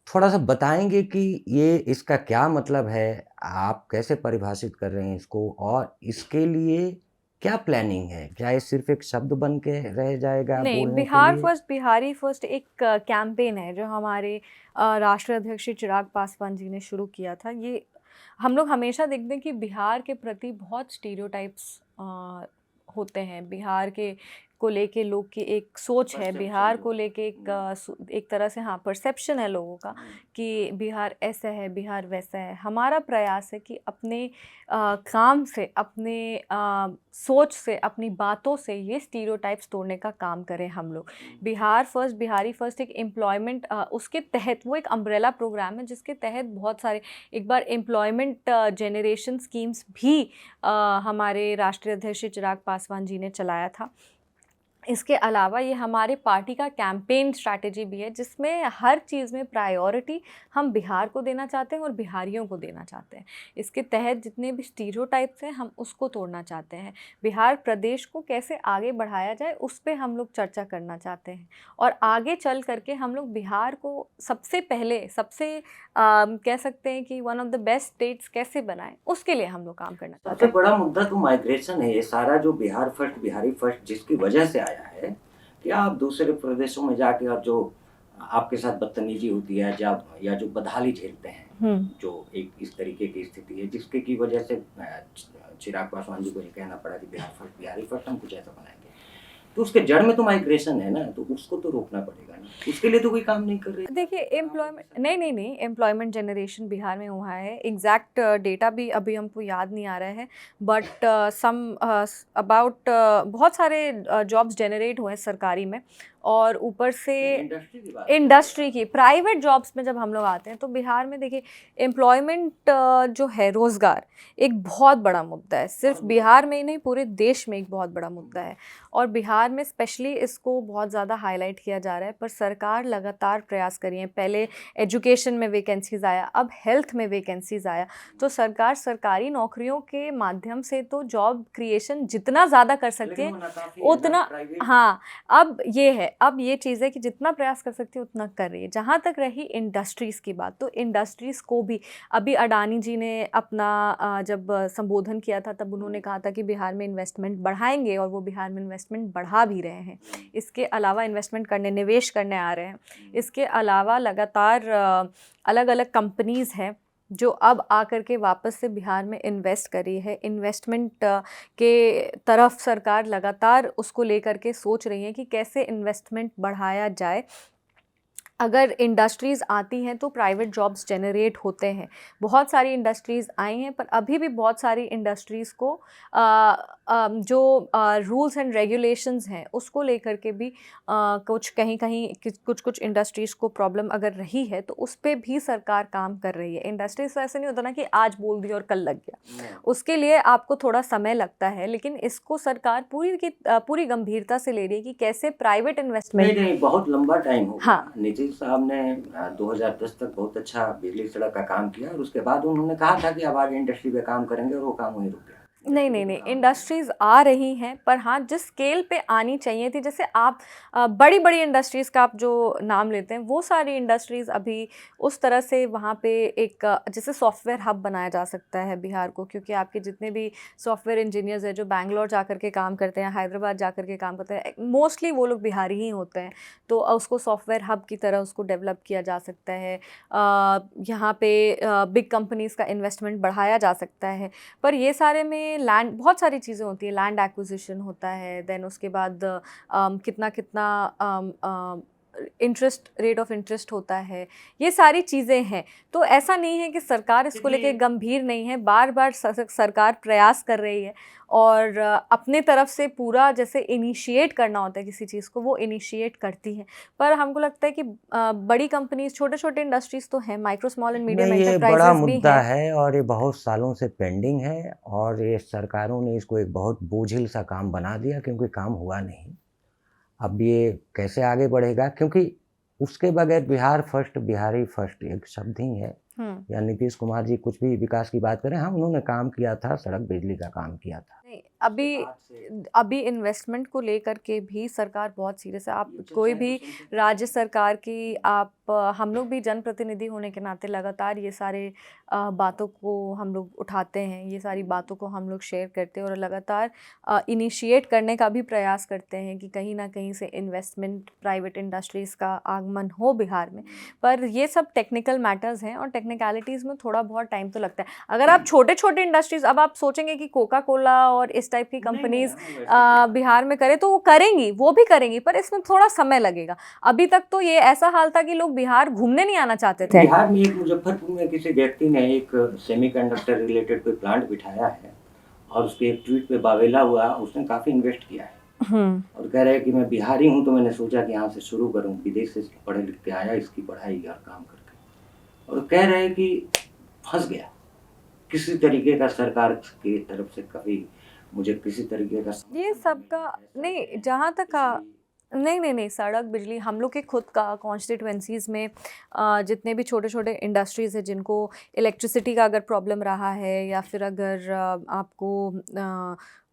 थोड़ा सा बताएंगे कि ये इसका क्या मतलब है, आप कैसे परिभाषित कर रहे हैं इसको, और इसके लिए क्या प्लानिंग है? क्या ये सिर्फ एक शब्द बन के रह जाएगा नहीं, बोलने के बिहार लिए? फर्स्ट बिहारी फर्स्ट एक कैंपेन है जो हमारे राष्ट्रीय अध्यक्ष श्री चिराग पासवान जी ने शुरू किया था। ये हम लोग हमेशा देखते हैं कि बिहार के प्रति बहुत स्टीरियोटाइप्स होते हैं। बिहार के को लेके लोग की एक सोच है, बिहार को लेके एक तरह से हाँ परसेप्शन है लोगों का कि बिहार ऐसा है, बिहार वैसा है। हमारा प्रयास है कि अपने काम से, अपने सोच से, अपनी बातों से ये स्टीरियोटाइप्स तोड़ने का काम करें हम लोग। बिहार फर्स्ट बिहारी फर्स्ट एक एम्प्लॉयमेंट उसके तहत वो एक अम्ब्रेला प्रोग्राम है जिसके तहत बहुत सारे एक बार एम्प्लॉयमेंट जनरेशन स्कीम्स भी हमारे राष्ट्रीय अध्यक्ष श्री चिराग पासवान जी ने चलाया था। इसके अलावा ये हमारे पार्टी का कैंपेन स्ट्रैटेजी भी है जिसमें हर चीज़ में प्रायोरिटी हम बिहार को देना चाहते हैं और बिहारियों को देना चाहते हैं। इसके तहत जितने भी स्टीरियोटाइप्स हैं हम उसको तोड़ना चाहते हैं। बिहार प्रदेश को कैसे आगे बढ़ाया जाए उस पे हम लोग चर्चा करना चाहते हैं और आगे चल करके हम लोग बिहार को सबसे पहले कह सकते हैं कि one of the best states कैसे बनाएं उसके लिए हम लोग काम करना चाहते सबसे हैं। बड़ा मुद्दा तो माइग्रेशन है। ये सारा जो बिहार फर्स्ट बिहारी फर्स्ट जिसकी वजह से आया है कि आप दूसरे प्रदेशों में जाके और जो आपके साथ बदतमीजी होती है या जो बदहाली झेलते हैं, जो एक इस तरीके की स्थिति है जिसके की वजह से चिराग पासवान जी को ये कहना पड़ा कि बिहार फर्स्ट बिहारी फर्स्ट हम कुछ ऐसा बनाएंगे। तो उसके जड़ में तो माइग्रेशन है ना, तो उसको तो रोकना पड़ेगा ना। उसके लिए तो कोई काम नहीं कर रही। देखिए एम्प्लॉयमेंट नहीं एम्प्लॉयमेंट जनरेशन बिहार में हुआ है। एग्जैक्ट डेटा भी अभी हमको याद नहीं आ रहा है बट सम अबाउट बहुत सारे जॉब्स जनरेट हुए हैं सरकारी में और ऊपर से इंडस्ट्री की प्राइवेट जॉब्स में जब हम लोग आते हैं तो बिहार में देखिए एम्प्लॉयमेंट जो है रोज़गार एक बहुत बड़ा मुद्दा है। सिर्फ बिहार में ही नहीं पूरे देश में एक बहुत बड़ा मुद्दा है और बिहार में स्पेशली इसको बहुत ज़्यादा हाईलाइट किया जा रहा है। पर सरकार लगातार प्रयास कर रही है। पहले एजुकेशन में वैकेंसीज़ आया, अब हेल्थ में वैकेंसीज़ आया। तो सरकार सरकारी नौकरियों के माध्यम से तो जॉब क्रिएशन जितना ज़्यादा कर सकती है उतना हाँ अब ये चीज़ है कि जितना प्रयास कर सकती है उतना कर रही है। जहाँ तक रही इंडस्ट्रीज़ की बात तो इंडस्ट्रीज़ को भी अभी अडानी जी ने अपना जब संबोधन किया था तब उन्होंने कहा था कि बिहार में इन्वेस्टमेंट बढ़ाएंगे और वो बिहार में इन्वेस्टमेंट बढ़ा भी रहे हैं। इसके अलावा इन्वेस्टमेंट करने निवेश करने आ रहे हैं। इसके अलावा लगातार अलग अलग कंपनीज़ हैं जो अब आकर के वापस से बिहार में इन्वेस्ट करी है। इन्वेस्टमेंट के तरफ सरकार लगातार उसको लेकर के सोच रही है कि कैसे इन्वेस्टमेंट बढ़ाया जाए। अगर इंडस्ट्रीज़ आती हैं तो प्राइवेट जॉब्स जनरेट होते हैं। बहुत सारी इंडस्ट्रीज़ आई हैं पर अभी भी बहुत सारी इंडस्ट्रीज़ को जो रूल्स एंड रेगुलेशंस हैं उसको लेकर के भी कुछ कुछ इंडस्ट्रीज़ को प्रॉब्लम अगर रही है तो उस पर भी सरकार काम कर रही है। इंडस्ट्रीज़ तो ऐसे नहीं होता ना कि आज बोल दिया और कल लग गया, उसके लिए आपको थोड़ा समय लगता है। लेकिन इसको सरकार पूरी गंभीरता से ले रही है कि कैसे प्राइवेट इन्वेस्टमेंट नहीं बहुत लंबा टाइम हो गया। हाँ नीतीश साहब ने 2010 तक बहुत अच्छा बिजली सड़क का काम किया और उसके बाद उन्होंने कहा था कि अब आगे इंडस्ट्री पे काम करेंगे और वो काम वहीं रुक गया। नहीं इंडस्ट्रीज़ आ रही हैं पर हाँ जिस स्केल पे आनी चाहिए थी, जैसे आप बड़ी बड़ी इंडस्ट्रीज़ का आप जो नाम लेते हैं वो सारी इंडस्ट्रीज़ अभी उस तरह से वहाँ पे एक जैसे सॉफ्टवेयर हब बनाया जा सकता है बिहार को, क्योंकि आपके जितने भी सॉफ्टवेयर इंजीनियर्स हैं जो बैंगलोर जा कर के काम करते हैं, हैदराबाद जा कर के काम करते हैं, मोस्टली वो लोग बिहारी ही होते हैं। तो उसको सॉफ्टवेयर हब की तरह उसको डेवलप किया जा सकता है। यहाँ पे बिग कंपनीज़ का इन्वेस्टमेंट बढ़ाया जा सकता है। पर ये सारे में लैंड बहुत सारी चीज़ें होती है। लैंड एक्विजिशन होता है, देन उसके बाद कितना रेट ऑफ इंटरेस्ट होता है, ये सारी चीज़ें हैं। तो ऐसा नहीं है कि सरकार इसको लेके गंभीर नहीं है। बार बार सरकार प्रयास कर रही है और अपने तरफ से पूरा जैसे इनिशिएट करना होता है किसी चीज़ को वो इनिशिएट करती है। पर हमको लगता है कि बड़ी कंपनीज, छोटे छोटे इंडस्ट्रीज़ तो हैं, माइक्रो स्मॉल एंड मीडियम ये बड़ा एंटरप्राइजेस भी मुद्दा हैं। है और ये बहुत सालों से पेंडिंग है और ये सरकारों ने इसको एक बहुत बोझिल सा काम बना दिया क्योंकि काम हुआ नहीं। अब ये कैसे आगे बढ़ेगा, क्योंकि उसके बगैर बिहार फर्स्ट बिहारी फर्स्ट एक शब्द ही है। या नीतीश कुमार जी कुछ भी विकास की बात करें, हाँ उन्होंने काम किया था, सड़क बिजली का काम किया था। अभी अभी इन्वेस्टमेंट को लेकर के भी सरकार बहुत सीरियस है। आप कोई भी राज्य सरकार की आप हम लोग भी जनप्रतिनिधि होने के नाते लगातार ये सारे बातों को हम लोग उठाते हैं, ये सारी बातों को हम लोग शेयर करते हैं और लगातार इनिशिएट करने का भी प्रयास करते हैं कि कहीं ना कहीं से इन्वेस्टमेंट, प्राइवेट इंडस्ट्रीज़ का आगमन हो बिहार में। पर ये सब टेक्निकल मैटर्स हैं और टेक्निकलिटीज़ में थोड़ा बहुत टाइम तो लगता है। अगर आप छोटे छोटे इंडस्ट्रीज़, अब आप सोचेंगे कि कोका कोला और इस टाइप की कंपनीज बिहार में करें तो वो करेंगी, वो भी करेंगी, पर इसमें थोड़ा समय लगेगा। अभी तक तो ये ऐसा हाल था कि लोग बिहार घूमने नहीं आना चाहते थे। बिहार में एक मुजफ्फरपुर में किसी व्यक्ति ने एक सेमीकंडक्टर रिलेटेड कोई प्लांट बिठाया है और उसके एक ट्वीट पे बावेला हुआ, उसने काफ़ी इन्वेस्ट किया है और कह रहे हैं कि मैं बिहारी हूँ तो मैंने सोचा कि यहाँ से शुरू करूँ, विदेश से पढ़े लिख के आया इसकी पढ़ाई और काम करके, और कह रहे हैं कि फंस गया किसी तरीके का सरकार की तरफ से, कभी मुझे किसी तरीके का ये सबका नहीं, जहाँ तक नहीं, सड़क, बिजली, हम लोग के खुद का कॉन्स्टिट्यूएंसीज़ में जितने भी छोटे छोटे इंडस्ट्रीज़ हैं जिनको इलेक्ट्रिसिटी का अगर प्रॉब्लम रहा है या फिर अगर आपको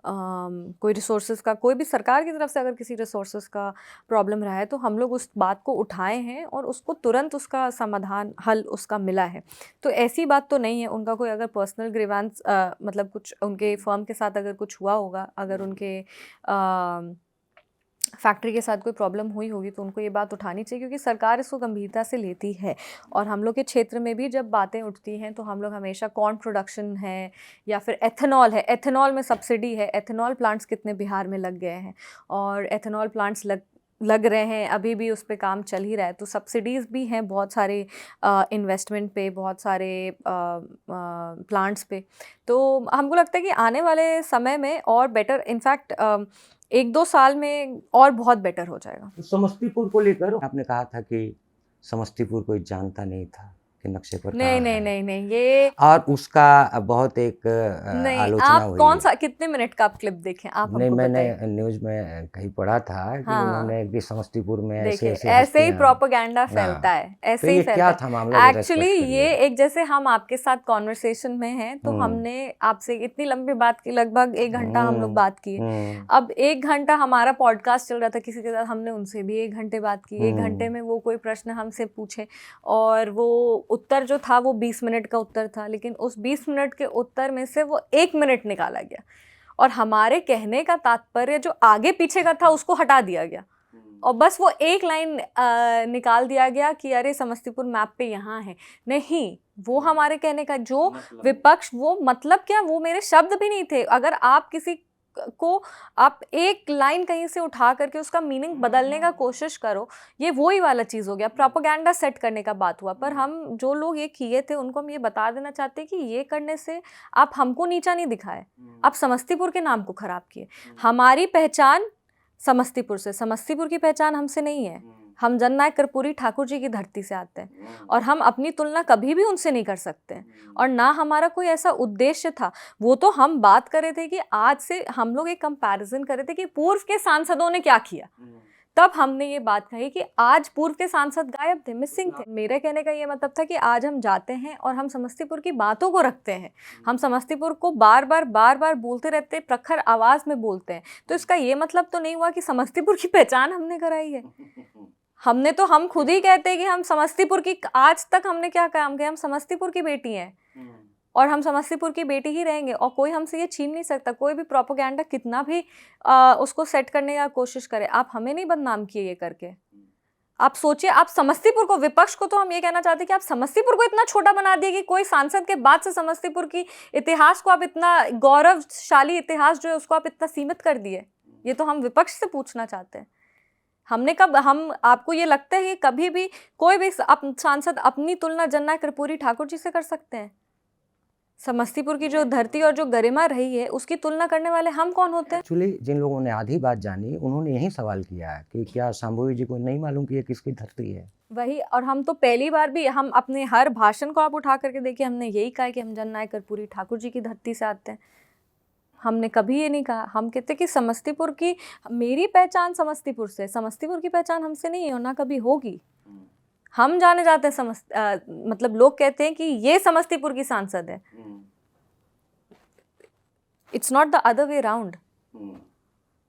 कोई रिसोर्सेज का, कोई भी सरकार की तरफ से अगर किसी रिसोर्सेज का प्रॉब्लम रहा है तो हम लोग उस बात को उठाए हैं और उसको तुरंत उसका समाधान, हल उसका मिला है। तो ऐसी बात तो नहीं है उनका कोई अगर पर्सनल ग्रीवांस मतलब कुछ उनके फर्म के साथ अगर कुछ हुआ होगा, अगर उनके फैक्ट्री के साथ कोई प्रॉब्लम हुई होगी तो उनको ये बात उठानी चाहिए, क्योंकि सरकार इसको गंभीरता से लेती है। और हम लोग के क्षेत्र में भी जब बातें उठती हैं तो हम लोग हमेशा कॉर्न प्रोडक्शन है या फिर एथेनॉल है, एथेनॉल में सब्सिडी है, एथेनॉल प्लांट्स कितने बिहार में लग गए हैं और एथेनॉल प्लांट्स लग रहे हैं, अभी भी उस पे काम चल ही रहा है। तो सब्सिडीज़ भी हैं बहुत सारे इन्वेस्टमेंट पे, बहुत सारे प्लांट्स पे। तो हमको लगता है कि आने वाले समय में और बेटर, इनफैक्ट 1-2 साल में और बहुत बेटर हो जाएगा। तो समस्तीपुर को लेकर आपने कहा था कि समस्तीपुर कोई जानता नहीं था कि नक्शे पर कहाँ है। नहीं, ये और उसका बहुत एक नहीं, आलोचना आप हुई। कौन सा, कितने मिनट का आप क्लिप देखें, आप नहीं, हमको मैंने बताइए। न्यूज़ में कहीं पढ़ा था कि हाँ, उन्होंने कि समस्तीपुर में ऐसे देखिए ऐसे ऐसे ही हस्तियां। प्रोपेगेंडा हाँ, फैलता है, तो ऐसे ही ये फैलता क्या है। था मामला, जरा एक्चुअली स्पष्ट ये करिए। एक, जैसे हम आपके साथ कॉन्वर्सेशन में हैं तो हमने आपसे इतनी लंबी बात की, लगभग 1 घंटा हम लोग बात किए। अब 1 घंटा हमारा पॉडकास्ट चल रहा था किसी के साथ, हमने उनसे भी 1 घंटे बात की। 1 घंटे में वो कोई प्रश्न हमसे पूछे और वो उत्तर जो था वो 20 मिनट का उत्तर था, लेकिन उस 20 मिनट के उत्तर में से वो 1 मिनट निकाला गया और हमारे कहने का तात्पर्य जो आगे पीछे का था उसको हटा दिया गया और बस वो एक लाइन निकाल दिया गया कि अरे समस्तीपुर मैप पे यहाँ है। नहीं, वो हमारे कहने का जो विपक्ष, वो मतलब क्या, वो मेरे शब्द भी नहीं थे। अगर आप किसी को, आप एक लाइन कहीं से उठा करके उसका मीनिंग बदलने का कोशिश करो, ये वही वाला चीज़ हो गया, प्रोपेगेंडा सेट करने का बात हुआ। पर हम जो लोग ये किए थे उनको हम ये बता देना चाहते हैं कि ये करने से आप हमको नीचा नहीं दिखाए, आप समस्तीपुर के नाम को खराब किए। हमारी पहचान समस्तीपुर से, समस्तीपुर की पहचान हमसे नहीं है। हम जननायक कर्पूरी ठाकुर जी की धरती से आते हैं और हम अपनी तुलना कभी भी उनसे नहीं कर सकते हैं और ना हमारा कोई ऐसा उद्देश्य था। वो तो हम बात कर रहे थे कि आज से हम लोग एक कंपैरिजन कर रहे थे कि पूर्व के सांसदों ने क्या किया, तब हमने ये बात कही कि आज पूर्व के सांसद गायब थे, मिसिंग थे। मेरे कहने का ये मतलब था कि आज हम जाते हैं और हम समस्तीपुर की बातों को रखते हैं, हम समस्तीपुर को बार बार बोलते रहते हैं, प्रखर आवाज़ में बोलते हैं। तो इसका ये मतलब तो नहीं हुआ कि समस्तीपुर की पहचान हमने कराई है। हमने तो, हम खुद ही कहते हैं कि हम समस्तीपुर की, आज तक हमने क्या काम किया, हम समस्तीपुर की बेटी हैं और हम समस्तीपुर की बेटी ही रहेंगे और कोई हमसे ये छीन नहीं सकता। कोई भी प्रोपेगेंडा कितना भी उसको सेट करने का कोशिश करे, आप हमें नहीं बदनाम किए ये करके। आप सोचिए, आप समस्तीपुर को, विपक्ष को तो हम ये कहना चाहते हैं कि आप समस्तीपुर को इतना छोटा बना दिए कि कोई सांसद के बाद से समस्तीपुर की इतिहास को आप इतना, गौरवशाली इतिहास जो है उसको आप इतना सीमित कर दिए। ये तो हम विपक्ष से पूछना चाहते हैं। हमने कब, हम, आपको ये लगता है कि कभी भी कोई भी सांसद अपनी तुलना जननायक कर्पूरी ठाकुर जी से कर सकते हैं? समस्तीपुर की जो धरती और जो गरिमा रही है उसकी तुलना करने वाले हम कौन होते हैं? एक्चुअली जिन लोगों ने आधी बात जानी उन्होंने यही सवाल किया है कि क्या शांभवी जी को नहीं मालूम कि ये किसकी धरती है? वही, और हम तो पहली बार भी, हम अपने हर भाषण को आप उठा करके देखिए, हमने यही कहा कि हम जननायक कर्पूरी ठाकुर जी की धरती से आते हैं। हमने कभी ये नहीं कहा, हम कहते कि समस्तीपुर की, मेरी पहचान समस्तीपुर से, समस्तीपुर की पहचान हमसे नहीं है और ना कभी होगी। हम जाने जाते हैं मतलब लोग कहते हैं कि ये समस्तीपुर की सांसद है। It's not the other way round.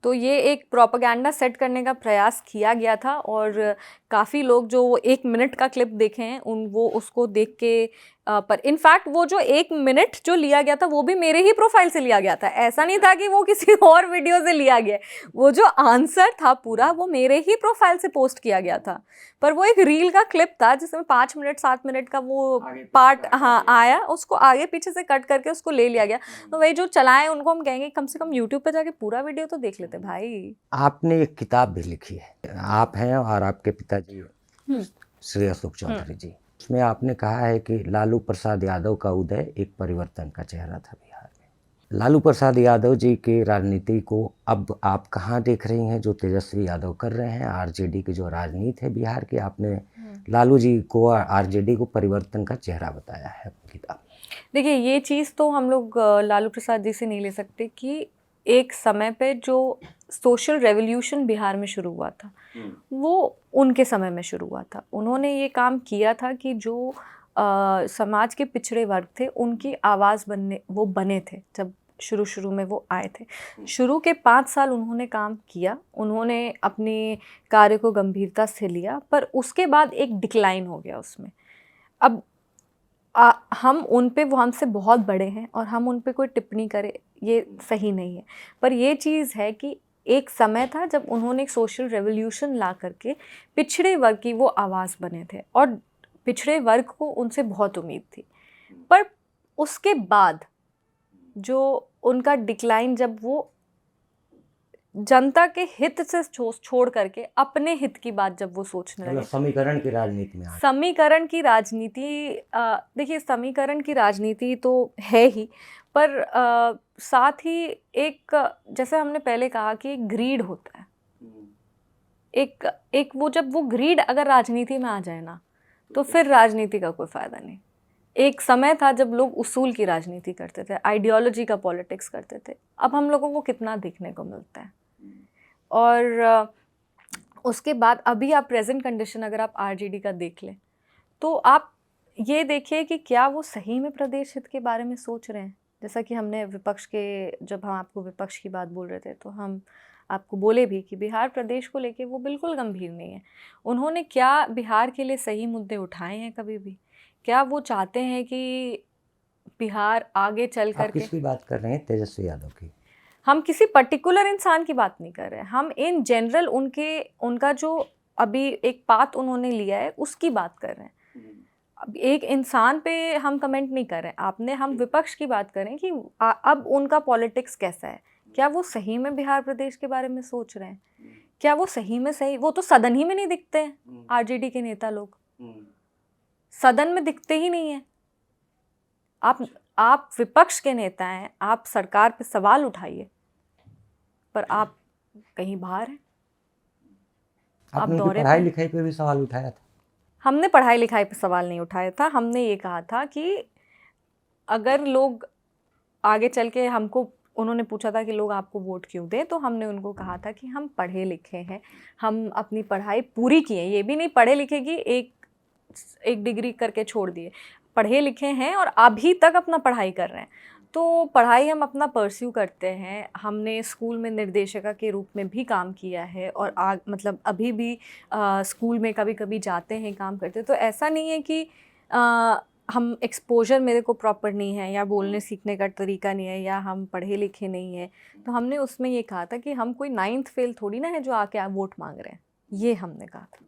तो ये एक प्रोपेगेंडा सेट करने का प्रयास किया गया था, और काफ़ी लोग जो वो 1 मिनट का क्लिप देखे हैं वो उसको देख के पर इनफैक्ट वो जो 1 मिनट जो लिया गया था वो भी मेरे ही प्रोफाइल से लिया गया था, ऐसा नहीं था कि वो किसी और वीडियो से लिया गया। वो जो आंसर था पूरा वो मेरे ही प्रोफाइल से पोस्ट किया गया था, पर वो एक रील का क्लिप था जिसमें 5 मिनट 7 मिनट का वो पार्ट आया, उसको आगे पीछे से कट करके उसको ले लिया गया। तो वही जो चलाएं उनको हम कहेंगे कम से कम यूट्यूब पे जाके पूरा वीडियो तो देख लेते भाई। आपने एक किताब भी लिखी है, आप हैं और आपके पिताजी श्री अशोक चौधरी जी, उसमें आपने कहा है कि लालू प्रसाद यादव का उदय एक परिवर्तन का चेहरा था बिहार में। लालू प्रसाद यादव जी की राजनीति को अब आप कहाँ देख रही हैं जो तेजस्वी यादव कर रहे हैं? आरजेडी की जो राजनीति है बिहार की, आपने लालू जी को आरजेडी को परिवर्तन का चेहरा बताया है किताब। देखिए ये चीज़ तो हम लोग लालू प्रसाद जी से नहीं ले सकते कि एक समय पे जो सोशल रेवोल्यूशन बिहार में शुरू हुआ था वो उनके समय में शुरू हुआ था। उन्होंने ये काम किया था कि जो समाज के पिछड़े वर्ग थे उनकी आवाज़ बने थे। जब शुरू में वो आए थे, शुरू के 5 साल उन्होंने काम किया, उन्होंने अपने कार्य को गंभीरता से लिया, पर उसके बाद एक डिक्लाइन हो गया उसमें। अब हम उन पे, वो हमसे बहुत बड़े हैं और हम उन पे कोई टिप्पणी करें ये सही नहीं है, पर ये चीज़ है कि एक समय था जब उन्होंने एक सोशल रेवोल्यूशन ला करके पिछड़े वर्ग की वो आवाज़ बने थे और पिछड़े वर्ग को उनसे बहुत उम्मीद थी। पर उसके बाद जो उनका डिक्लाइन, जब वो जनता के हित से छोड़ करके अपने हित की बात जब वो सोचने लगे, समीकरण की राजनीति में समीकरण की राजनीति, देखिए समीकरण की राजनीति तो है ही, पर साथ ही एक, जैसे हमने पहले कहा कि एक ग्रीड होता है, एक वो, जब वो ग्रीड अगर राजनीति में आ जाए ना तो फिर राजनीति का कोई फ़ायदा नहीं। एक समय था जब लोग उसूल की राजनीति करते थे, आइडियोलॉजी का पॉलिटिक्स करते थे, अब हम लोगों को कितना देखने को मिलता है। और उसके बाद अभी आप प्रेजेंट कंडीशन अगर आप आरजेडी का देख लें तो आप ये देखिए कि क्या वो सही में प्रदेश हित के बारे में सोच रहे हैं। जैसा कि हमने विपक्ष के, जब हम आपको विपक्ष की बात बोल रहे थे तो हम आपको बोले भी कि बिहार प्रदेश को लेके वो बिल्कुल गंभीर नहीं है। उन्होंने क्या बिहार के लिए सही मुद्दे उठाए हैं कभी भी? क्या वो चाहते हैं कि बिहार आगे चल करके, आप किसकी बात कर रहे हैं? तेजस्वी यादव की? हम किसी पर्टिकुलर इंसान की बात नहीं कर रहे हैं, हम इन जनरल उनका जो अभी एक पाथ उन्होंने लिया है उसकी बात कर रहे हैं। अब एक इंसान पे हम कमेंट नहीं कर रहे हैं, हम विपक्ष की बात करें कि अब उनका पॉलिटिक्स कैसा है, क्या वो सही में बिहार प्रदेश के बारे में सोच रहे हैं, क्या वो सही में सही, वो तो सदन ही में नहीं दिखते हैं। आरजेडी के नेता लोग सदन में दिखते ही नहीं है। आप विपक्ष के नेता हैं, आप सरकार पे सवाल उठाइए, पर आप कहीं बाहर हैं। आप दौरे पढ़ाई लिखाई पे भी सवाल उठाया था? हमने पढ़ाई लिखाई पे सवाल नहीं उठाया था, हमने ये कहा था कि अगर लोग आगे चल के हमको, उन्होंने पूछा था कि लोग आपको वोट क्यों दें, तो हमने उनको कहा था कि हम पढ़े लिखे हैं, हम अपनी पढ़ाई पूरी किए, ये भी नहीं पढ़े लिखे कि एक डिग्री करके छोड़ दिए, पढ़े लिखे हैं और अभी तक अपना पढ़ाई कर रहे हैं। तो पढ़ाई हम अपना परस्यू करते हैं। हमने स्कूल में निर्देशिका के रूप में भी काम किया है और मतलब अभी भी स्कूल में कभी कभी जाते हैं, काम करते हैं। तो ऐसा नहीं है कि हम एक्सपोजर मेरे को प्रॉपर नहीं है या बोलने सीखने का तरीका नहीं है या हम पढ़े लिखे नहीं हैं। तो हमने उसमें ये कहा था कि हम कोई 9th फेल थोड़ी ना है जो आके वोट मांग रहे हैं, ये हमने कहा था।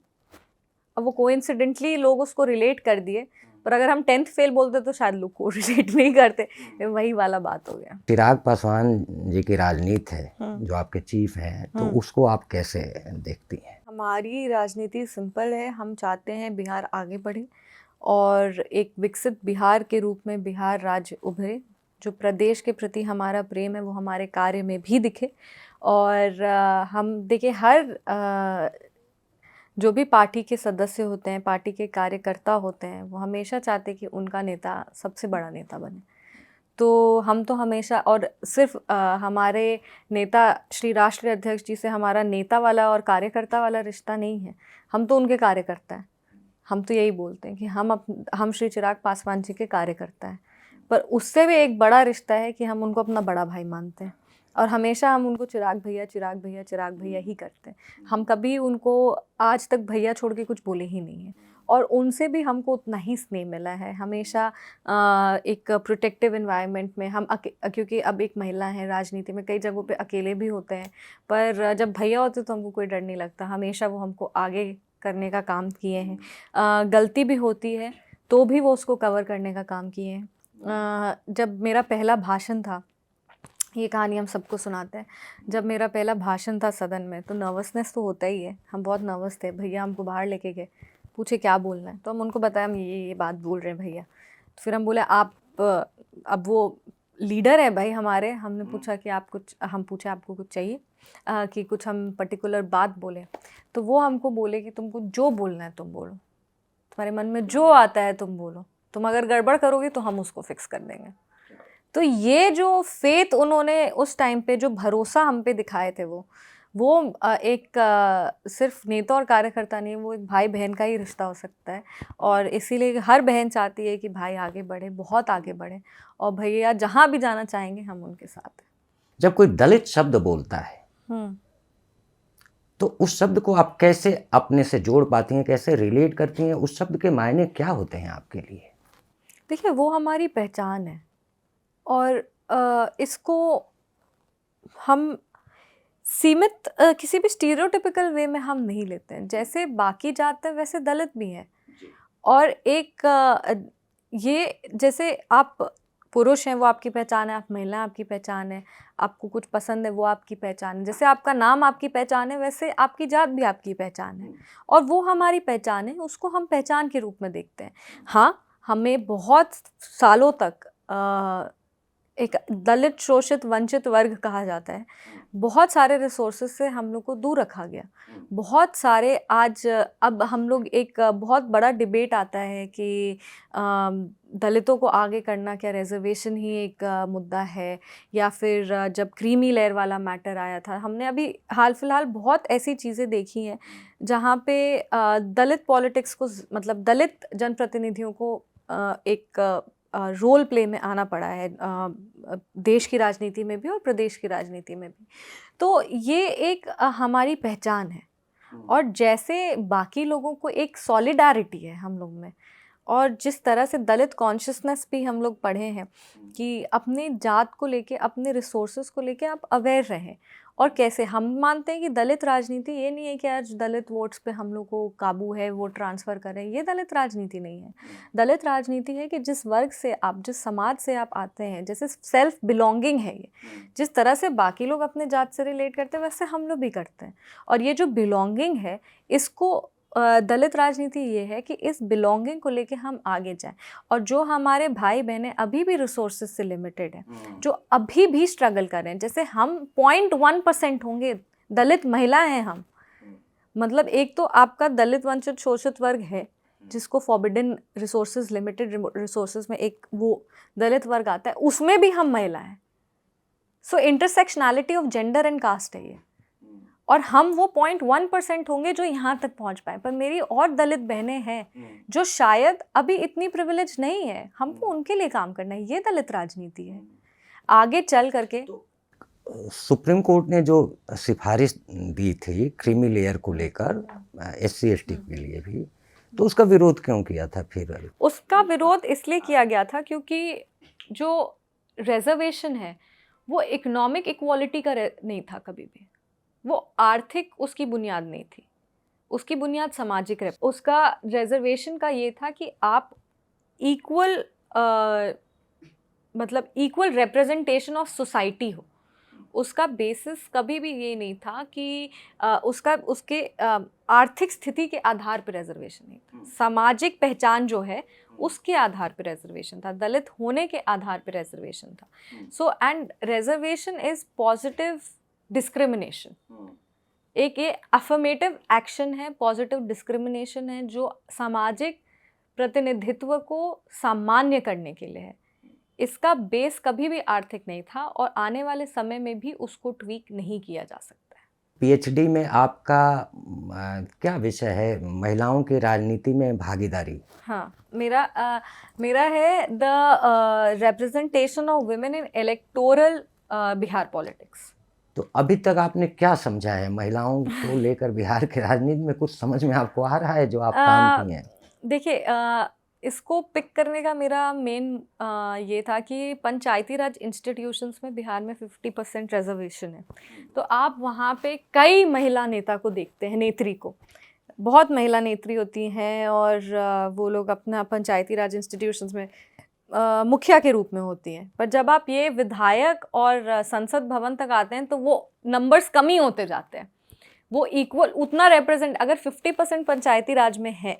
अब वो कोइंसिडेंटली लोग उसको रिलेट कर दिए, पर अगर हम 10th फेल बोलते तो शायद लोग को रिलेट नहीं करते, वही वाला बात हो गया। चिराग पासवान जी की राजनीति है जो आपके चीफ हैं, तो उसको आप कैसे देखती हैं? हमारी राजनीति सिंपल है, हम चाहते हैं बिहार आगे बढ़े और एक विकसित बिहार के रूप में बिहार राज्य उभरे। जो प्रदेश के प्रति हमारा प्रेम है वो हमारे कार्य में भी दिखे। और हम देखिए, हर जो भी पार्टी के सदस्य होते हैं, पार्टी के कार्यकर्ता होते हैं, वो हमेशा चाहते हैं कि उनका नेता सबसे बड़ा नेता बने। तो हम तो हमेशा, और सिर्फ हमारे नेता श्री राष्ट्रीय अध्यक्ष जी से हमारा नेता वाला और कार्यकर्ता वाला रिश्ता नहीं है, हम तो उनके कार्यकर्ता हैं। हम तो यही बोलते हैं कि हम श्री चिराग पासवान जी के कार्यकर्ता हैं। पर उससे भी एक बड़ा रिश्ता है कि हम उनको अपना बड़ा भाई मानते हैं और हमेशा हम उनको चिराग भैया चिराग भैया चिराग भैया ही करते हैं। हम कभी उनको आज तक भैया छोड़ के कुछ बोले ही नहीं हैं और उनसे भी हमको उतना ही स्नेह मिला है हमेशा। एक प्रोटेक्टिव एनवायरनमेंट में हम क्योंकि अब एक महिला है, राजनीति में कई जगहों पे अकेले भी होते हैं, पर जब भैया होते तो हमको कोई डर नहीं लगता। हमेशा वो हमको आगे करने का काम किए हैं। गलती भी होती है तो भी वो उसको कवर करने का काम किए हैं। जब मेरा पहला भाषण था, ये कहानी हम सबको सुनाते हैं, जब मेरा पहला भाषण था सदन में तो नर्वसनेस तो होता ही है। हम बहुत नर्वस थे। भैया हमको बाहर लेके गए, पूछे क्या बोलना है, तो हम उनको बताया हम ये बात बोल रहे हैं भैया। तो फिर हम बोले आप अब वो लीडर है भाई हमारे, हमने पूछा कि आप कुछ, हम पूछे आपको कुछ चाहिए कि कुछ हम पर्टिकुलर बात बोले, तो वो हमको बोले कि तुमको जो बोलना है तुम बोलो, तुम्हारे मन में जो आता है तुम बोलो, तुम अगर गड़बड़ करोगे तो हम उसको फिक्स कर देंगे। तो ये जो फेथ उन्होंने उस टाइम पे, जो भरोसा हम पे दिखाए थे, वो एक सिर्फ नेता और कार्यकर्ता नहीं, वो एक भाई बहन का ही रिश्ता हो सकता है। और इसीलिए हर बहन चाहती है कि भाई आगे बढ़े, बहुत आगे बढ़े, और भैया जहाँ भी जाना चाहेंगे हम उनके साथ हैं। जब कोई दलित शब्द बोलता है तो उस शब्द को आप कैसे अपने से जोड़ पाती हैं, कैसे रिलेट करती हैं? उस शब्द के मायने क्या होते हैं आपके लिए? देखिए, वो हमारी पहचान है और इसको हम सीमित किसी भी स्टीरियोटिपिकल वे में हम नहीं लेते हैं। जैसे बाकी जात है वैसे दलित भी हैं। और एक ये जैसे आप पुरुष हैं वो आपकी पहचान है, आप महिला आपकी पहचान है, आपको कुछ पसंद है वो आपकी पहचान है, जैसे आपका नाम आपकी पहचान है वैसे आपकी जात भी आपकी पहचान है, और वो हमारी पहचान है, उसको हम पहचान के रूप में देखते हैं। हाँ, हमें बहुत सालों तक एक दलित, शोषित, वंचित वर्ग कहा जाता है, बहुत सारे रिसोर्सेज से हम लोग को दूर रखा गया। बहुत सारे आज अब हम लोग एक बहुत बड़ा डिबेट आता है कि दलितों को आगे करना क्या रिजर्वेशन ही एक मुद्दा है, या फिर जब क्रीमी लेयर वाला मैटर आया था, हमने अभी हाल फिलहाल बहुत ऐसी चीज़ें देखी हैं जहाँ पे दलित पॉलिटिक्स को, मतलब दलित जनप्रतिनिधियों को एक रोल प्ले में आना पड़ा है, देश की राजनीति में भी और प्रदेश की राजनीति में भी। तो ये एक हमारी पहचान है, और जैसे बाकी लोगों को एक सॉलिडारिटी है हम लोग में, और जिस तरह से दलित कॉन्शियसनेस भी हम लोग पढ़े हैं कि अपने जात को लेके, अपने रिसोर्सेज को लेके आप अवेयर रहें। और कैसे हम मानते हैं कि दलित राजनीति ये नहीं है कि आज दलित वोट्स पे हम लोग को काबू है, वोट ट्रांसफ़र करें, ये दलित राजनीति नहीं है। दलित राजनीति है कि जिस वर्ग से आप, जिस समाज से आप आते हैं, जैसे सेल्फ बिलोंगिंग है ये, जिस तरह से बाकी लोग अपने जात से रिलेट करते हैं वैसे हम लोग भी करते हैं। और ये जो बिलोंगिंग है, इसको दलित राजनीति ये है कि इस बिलोंगिंग को लेके हम आगे जाएं। और जो हमारे भाई बहनें अभी भी रिसोर्सेज से लिमिटेड हैं, जो अभी भी स्ट्रगल कर रहे हैं, जैसे हम 0.1% होंगे, दलित महिला हैं हम, मतलब एक तो आपका दलित, वंचित, शोषित वर्ग है जिसको फॉरबिडन रिसोर्सेज, लिमिटेड रिसोर्सेज में एक वो दलित वर्ग आता है, उसमें भी हम महिला हैं। So intersectionality of gender and caste है ये, और हम वो 0.1% होंगे जो यहाँ तक पहुँच पाए। पर मेरी और दलित बहनें हैं जो शायद अभी इतनी प्रिविलेज नहीं है, हमको उनके लिए काम करना है। ये दलित राजनीति है। आगे चल करके सुप्रीम कोर्ट ने जो सिफारिश दी थी क्रीमी लेयर को लेकर, SC ST के लिए भी, तो उसका विरोध क्यों किया था फिर? उसका विरोध इसलिए किया गया था क्योंकि जो रिजर्वेशन है वो इकोनॉमिक इक्वालिटी का नहीं था कभी भी, वो आर्थिक उसकी बुनियाद नहीं थी, उसकी बुनियाद सामाजिक है। उसका रिजर्वेशन का ये था कि आप इक्वल मतलब इक्वल रिप्रेजेंटेशन ऑफ सोसाइटी हो। उसका बेसिस कभी भी ये नहीं था कि उसके आर्थिक स्थिति के आधार पर रिजर्वेशन नहीं था। सामाजिक पहचान जो है उसके आधार पर रिजर्वेशन था, दलित होने के आधार पर रिजर्वेशन था। So and reservation is positive discrimination, एक ये अफर्मेटिव एक्शन है, पॉजिटिव डिस्क्रिमिनेशन है जो सामाजिक प्रतिनिधित्व को सामान्य करने के लिए है। इसका बेस कभी भी आर्थिक नहीं था और आने वाले समय में भी उसको ट्वीक नहीं किया जा सकता है। पीएचडी में आपका क्या विषय है? महिलाओं की राजनीति में भागीदारी। हाँ, मेरा है the representation of women in electoral Bihar politics. तो अभी तक आपने क्या समझा है महिलाओं को लेकर? बिहार की राजनीति में कुछ समझ में आपको आ रहा है जो आप काम की हैं? देखिए, इसको पिक करने का मेरा मेन ये था कि पंचायती राज इंस्टीट्यूशंस में बिहार में 50% रिजर्वेशन है। तो आप वहाँ पे कई महिला नेता को देखते हैं, नेत्री को। बहुत महिला नेत्री होती हैं और वो लोग अपना पंचायती राज इंस्टीट्यूशंस में मुखिया के रूप में होती हैं। पर जब आप ये विधायक और संसद भवन तक आते हैं तो वो नंबर्स कम ही होते जाते हैं। वो इक्वल उतना रिप्रेजेंट, अगर 50% पंचायती राज में है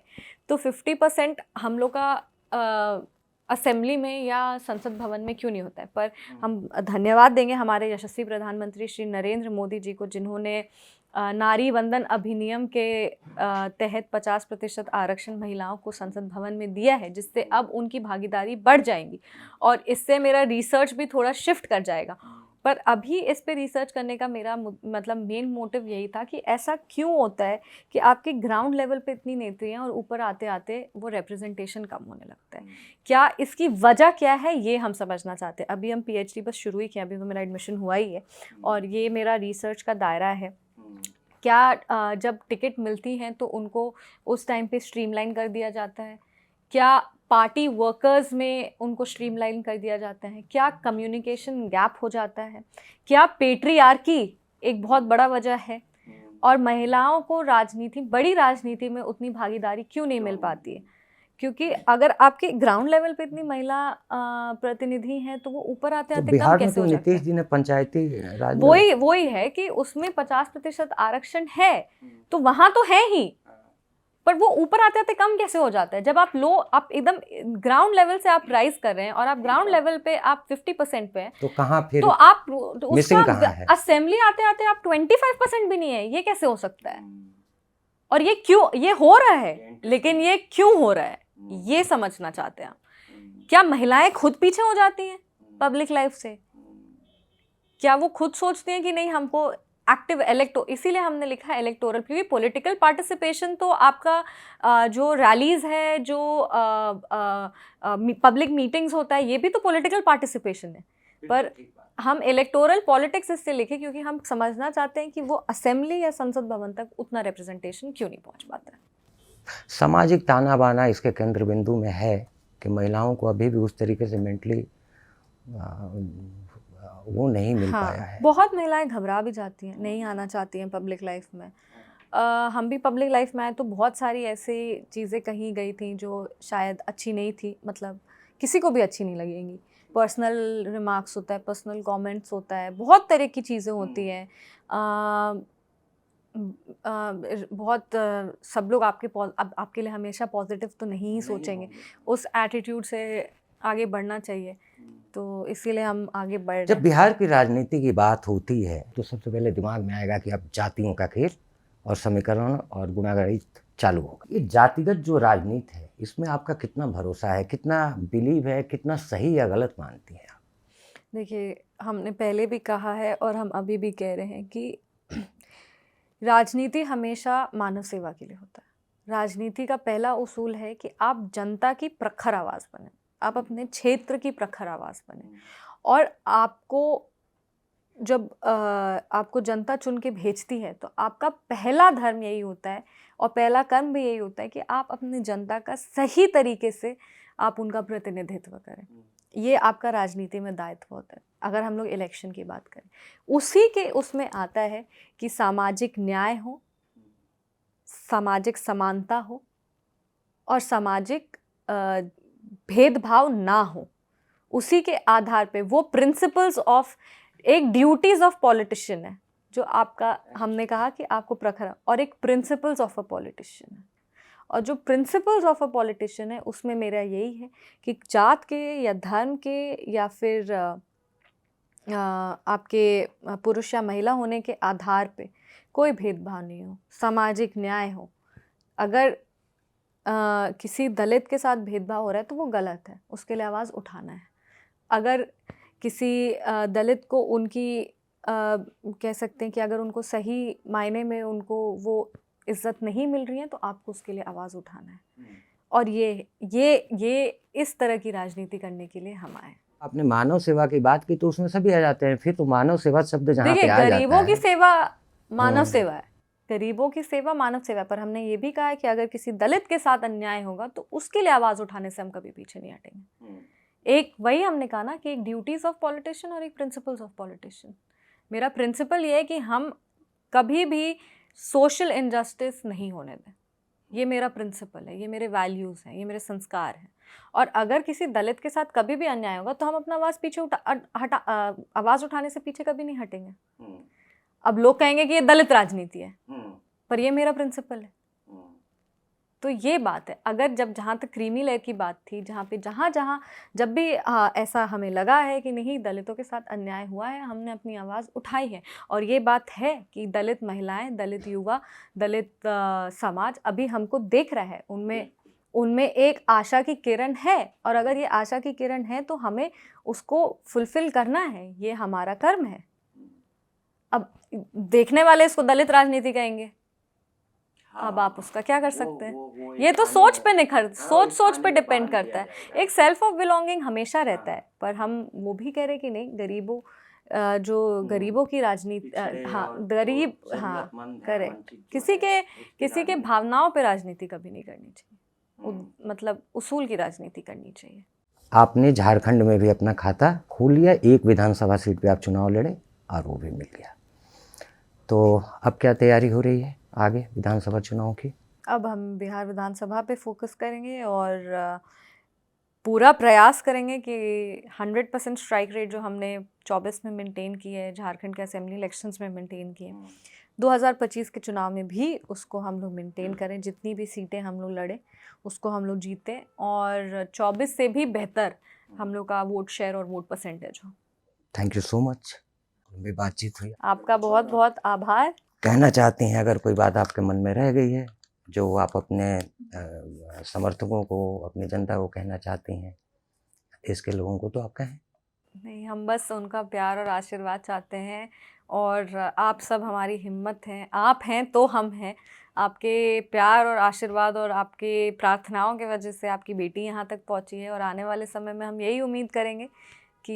तो 50% हम लोग का असेंबली में या संसद भवन में क्यों नहीं होता है। पर हम धन्यवाद देंगे हमारे यशस्वी प्रधानमंत्री श्री नरेंद्र मोदी जी को, जिन्होंने नारी वंदन अधिनियम के तहत 50% आरक्षण महिलाओं को संसद भवन में दिया है, जिससे अब उनकी भागीदारी बढ़ जाएगी और इससे मेरा रिसर्च भी थोड़ा शिफ्ट कर जाएगा। पर अभी इस पे रिसर्च करने का मेरा मतलब मेन मोटिव यही था कि ऐसा क्यों होता है कि आपके ग्राउंड लेवल पे इतनी नेत्रियां और ऊपर आते आते वो रिप्रेजेंटेशन कम होने लगता है। क्या इसकी वजह क्या है, ये हम समझना चाहते हैं। अभी हम पीएचडी बस शुरू ही किया, अभी तो मेरा एडमिशन हुआ ही है और ये मेरा रिसर्च का दायरा है। क्या जब टिकट मिलती हैं तो उनको उस टाइम पे स्ट्रीमलाइन कर दिया जाता है? क्या पार्टी वर्कर्स में उनको स्ट्रीमलाइन कर दिया जाता है? क्या कम्युनिकेशन गैप हो जाता है? क्या पेट्रियार्की एक बहुत बड़ा वजह है? और महिलाओं को राजनीति, बड़ी राजनीति में उतनी भागीदारी क्यों नहीं मिल पाती है? क्योंकि अगर आपके ग्राउंड लेवल पे इतनी महिला प्रतिनिधि हैं तो वो ऊपर आते तो आते कम बिहार में कैसे तो हो जाता नीतीश है? जी ने पंचायती राज में वही है कि उसमें 50% आरक्षण है तो वहां तो है ही, पर वो ऊपर आते आते कम कैसे हो जाता है? जब आप आप एकदम ग्राउंड लेवल से आप राइज कर रहे हैं और आप ग्राउंड लेवल पे आप 50% पे हैं, तो कहाँ फिर तो आप तो मिसिंग उसका कहाँ है? असेंबली आते आते आप 25% भी नहीं है, ये कैसे हो सकता है? और ये क्यों ये हो रहा है, लेकिन ये क्यों हो रहा है ये समझना चाहते हैं हम। क्या महिलाएं खुद पीछे हो जाती हैं पब्लिक लाइफ से? क्या वो खुद सोचती हैं कि नहीं हमको एक्टिव इसीलिए हमने लिखा है इलेक्टोरल, क्योंकि पॉलिटिकल पार्टिसिपेशन तो आपका जो रैलीज है, जो पब्लिक मीटिंग्स होता है, ये भी तो पॉलिटिकल पार्टिसिपेशन है। पर हम इलेक्टोरल पॉलिटिक्स इससे लिखे क्योंकि हम समझना चाहते हैं कि वो असेंबली या संसद भवन तक उतना रिप्रेजेंटेशन क्यों नहीं पहुंच पाता है। सामाजिक ताना बाना इसके केंद्र बिंदु में है कि महिलाओं को अभी भी उस तरीके से मेंटली वो नहीं मिल पाया है। बहुत महिलाएं घबरा भी जाती हैं, नहीं आना चाहती हैं पब्लिक लाइफ में। हम भी पब्लिक लाइफ में आए तो बहुत सारी ऐसी चीज़ें कही गई थी जो शायद अच्छी नहीं थी, मतलब किसी को भी अच्छी नहीं लगेंगी। पर्सनल रिमार्क्स होता है, पर्सनल कमेंट्स होता है, बहुत तरह की चीज़ें होती हैं। बहुत सब लोग आपके लिए हमेशा पॉजिटिव तो नहीं ही सोचेंगे। उस एटीट्यूड से आगे बढ़ना चाहिए, तो इसीलिए हम आगे बढ़ रहे जब हैं। बिहार की राजनीति की बात होती है तो सबसे पहले दिमाग में आएगा कि अब जातियों का खेल और समीकरण और गुणागणित चालू होगा। ये जातिगत जो राजनीति है इसमें आपका कितना भरोसा है, कितना बिलीव है, कितना सही या गलत मानती हैं आप? देखिए, हमने पहले भी कहा है और हम अभी भी कह रहे हैं कि राजनीति हमेशा मानव सेवा के लिए होता है। राजनीति का पहला उसूल है कि आप जनता की प्रखर आवाज़ बने, आप अपने क्षेत्र की प्रखर आवाज़ बने। और जब आपको जनता चुन के भेजती है तो आपका पहला धर्म यही होता है और पहला कर्म भी यही होता है कि आप अपनी जनता का सही तरीके से आप उनका प्रतिनिधित्व करें। ये आपका राजनीति में दायित्व होता है। अगर हम लोग इलेक्शन की बात करें, उसी के उसमें आता है कि सामाजिक न्याय हो, सामाजिक समानता हो और सामाजिक भेदभाव ना हो। उसी के आधार पे वो प्रिंसिपल्स ऑफ एक ड्यूटीज ऑफ पॉलिटिशियन है जो आपका, हमने कहा कि आपको प्रखर, और एक प्रिंसिपल्स ऑफ अ पॉलिटिशियन है। और जो प्रिंसिपल्स ऑफ अ पॉलिटिशियन है उसमें मेरा यही है कि जात के या धर्म के या फिर आपके पुरुष या महिला होने के आधार पे कोई भेदभाव नहीं हो, सामाजिक न्याय हो। अगर किसी दलित के साथ भेदभाव हो रहा है तो वो गलत है, उसके लिए आवाज़ उठाना है। अगर किसी दलित को उनकी कह सकते हैं कि अगर उनको सही मायने में उनको वो इज्जत नहीं मिल रही है तो आपको उसके लिए आवाज़ उठाना है। और ये इस तरह की राजनीति करने के लिए हम आए। आपने मानव सेवा की बात की तो उसमें सभी आ जाते हैं, फिर तो मानव सेवा शब्द जहाँ पे देखिए, आ जाता गरीबों की है। सेवा मानव सेवा है, गरीबों की सेवा मानव सेवा है, पर हमने ये भी कहा है कि अगर किसी दलित के साथ अन्याय होगा तो उसके लिए आवाज़ उठाने से हम कभी पीछे नहीं हटेंगे। एक वही हमने कहा ना कि एक ड्यूटीज़ ऑफ पॉलिटिशियन और एक प्रिंसिपल्स ऑफ पॉलिटिशियन। मेरा प्रिंसिपल ये है कि हम कभी भी सोशल इनजस्टिस नहीं होने दें। ये मेरा प्रिंसिपल है, ये मेरे वैल्यूज़ हैं, ये मेरे संस्कार हैं। और अगर किसी दलित के साथ कभी भी अन्याय होगा तो हम अपना आवाज़ पीछे आवाज़ उठाने से पीछे कभी नहीं हटेंगे। अब लोग कहेंगे कि ये दलित राजनीति है, पर ये मेरा प्रिंसिपल है। तो ये बात है। अगर जहाँ तक क्रीमी लेयर की बात थी, जहाँ जब भी ऐसा हमें लगा है कि नहीं दलितों के साथ अन्याय हुआ है, हमने अपनी आवाज़ उठाई है। और ये बात है कि दलित महिलाएं, दलित युवा, दलित समाज अभी हमको देख रहा है, उनमें एक आशा की किरण है। और अगर ये आशा की किरण है तो हमें उसको फुलफिल करना है, ये हमारा कर्म है। अब देखने वाले इसको दलित राजनीति कहेंगे, अब आप उसका क्या कर सकते हैं? ये तो सोच पे सोच पे डिपेंड करता है। एक सेल्फ ऑफ बिलोंगिंग हमेशा रहता है, पर हम वो भी कह रहे कि नहीं, जो गरीबों की राजनीति, गरीब, करेक्ट, किसी के भावनाओं पे राजनीति कभी नहीं करनी चाहिए। मतलब उसूल की राजनीति करनी चाहिए। आपने झारखंड में भी अपना खाता खोल लिया, एक विधानसभा सीट पे आप चुनाव लड़े और वो भी मिल गया। तो अब क्या तैयारी हो रही है आगे विधानसभा चुनाव की? अब हम बिहार विधानसभा पे फोकस करेंगे और पूरा प्रयास करेंगे कि 100% स्ट्राइक रेट जो हमने 24 में मेंटेन की है, झारखंड के असेंबली इलेक्शंस में मेंटेन की है, 2025 के चुनाव में भी उसको हम लोग मेंटेन करें। जितनी भी सीटें हम लोग लड़े उसको हम लोग जीतें और 24 से भी बेहतर हम लोग का वोट शेयर और वोट परसेंटेज हो। थैंक यू सो मच, भी बातचीत हुई। आपका बहुत बहुत आभार। कहना चाहती हैं अगर कोई बात आपके मन में रह गई है जो आप अपने समर्थकों को, अपनी जनता को कहना चाहती हैं, देश के लोगों को, तो आप कहें। नहीं, हम बस उनका प्यार और आशीर्वाद चाहते हैं और आप सब हमारी हिम्मत हैं। आप हैं तो हम हैं। आपके प्यार और आशीर्वाद और आपके प्रार्थनाओं की वजह से आपकी बेटी यहाँ तक पहुँची है और आने वाले समय में हम यही उम्मीद करेंगे कि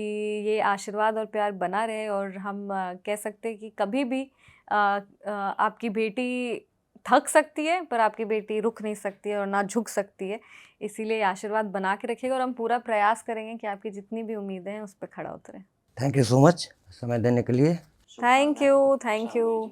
ये आशीर्वाद और प्यार बना रहे। और हम कह सकते हैं कि कभी भी आपकी बेटी थक सकती है पर आपकी बेटी रुक नहीं सकती है और ना झुक सकती है। इसीलिए आशीर्वाद बना के रखिएगा और हम पूरा प्रयास करेंगे कि आपकी जितनी भी उम्मीदें हैं उस पर खड़ा उतरें। थैंक यू सो मच समय देने के लिए। Thank you.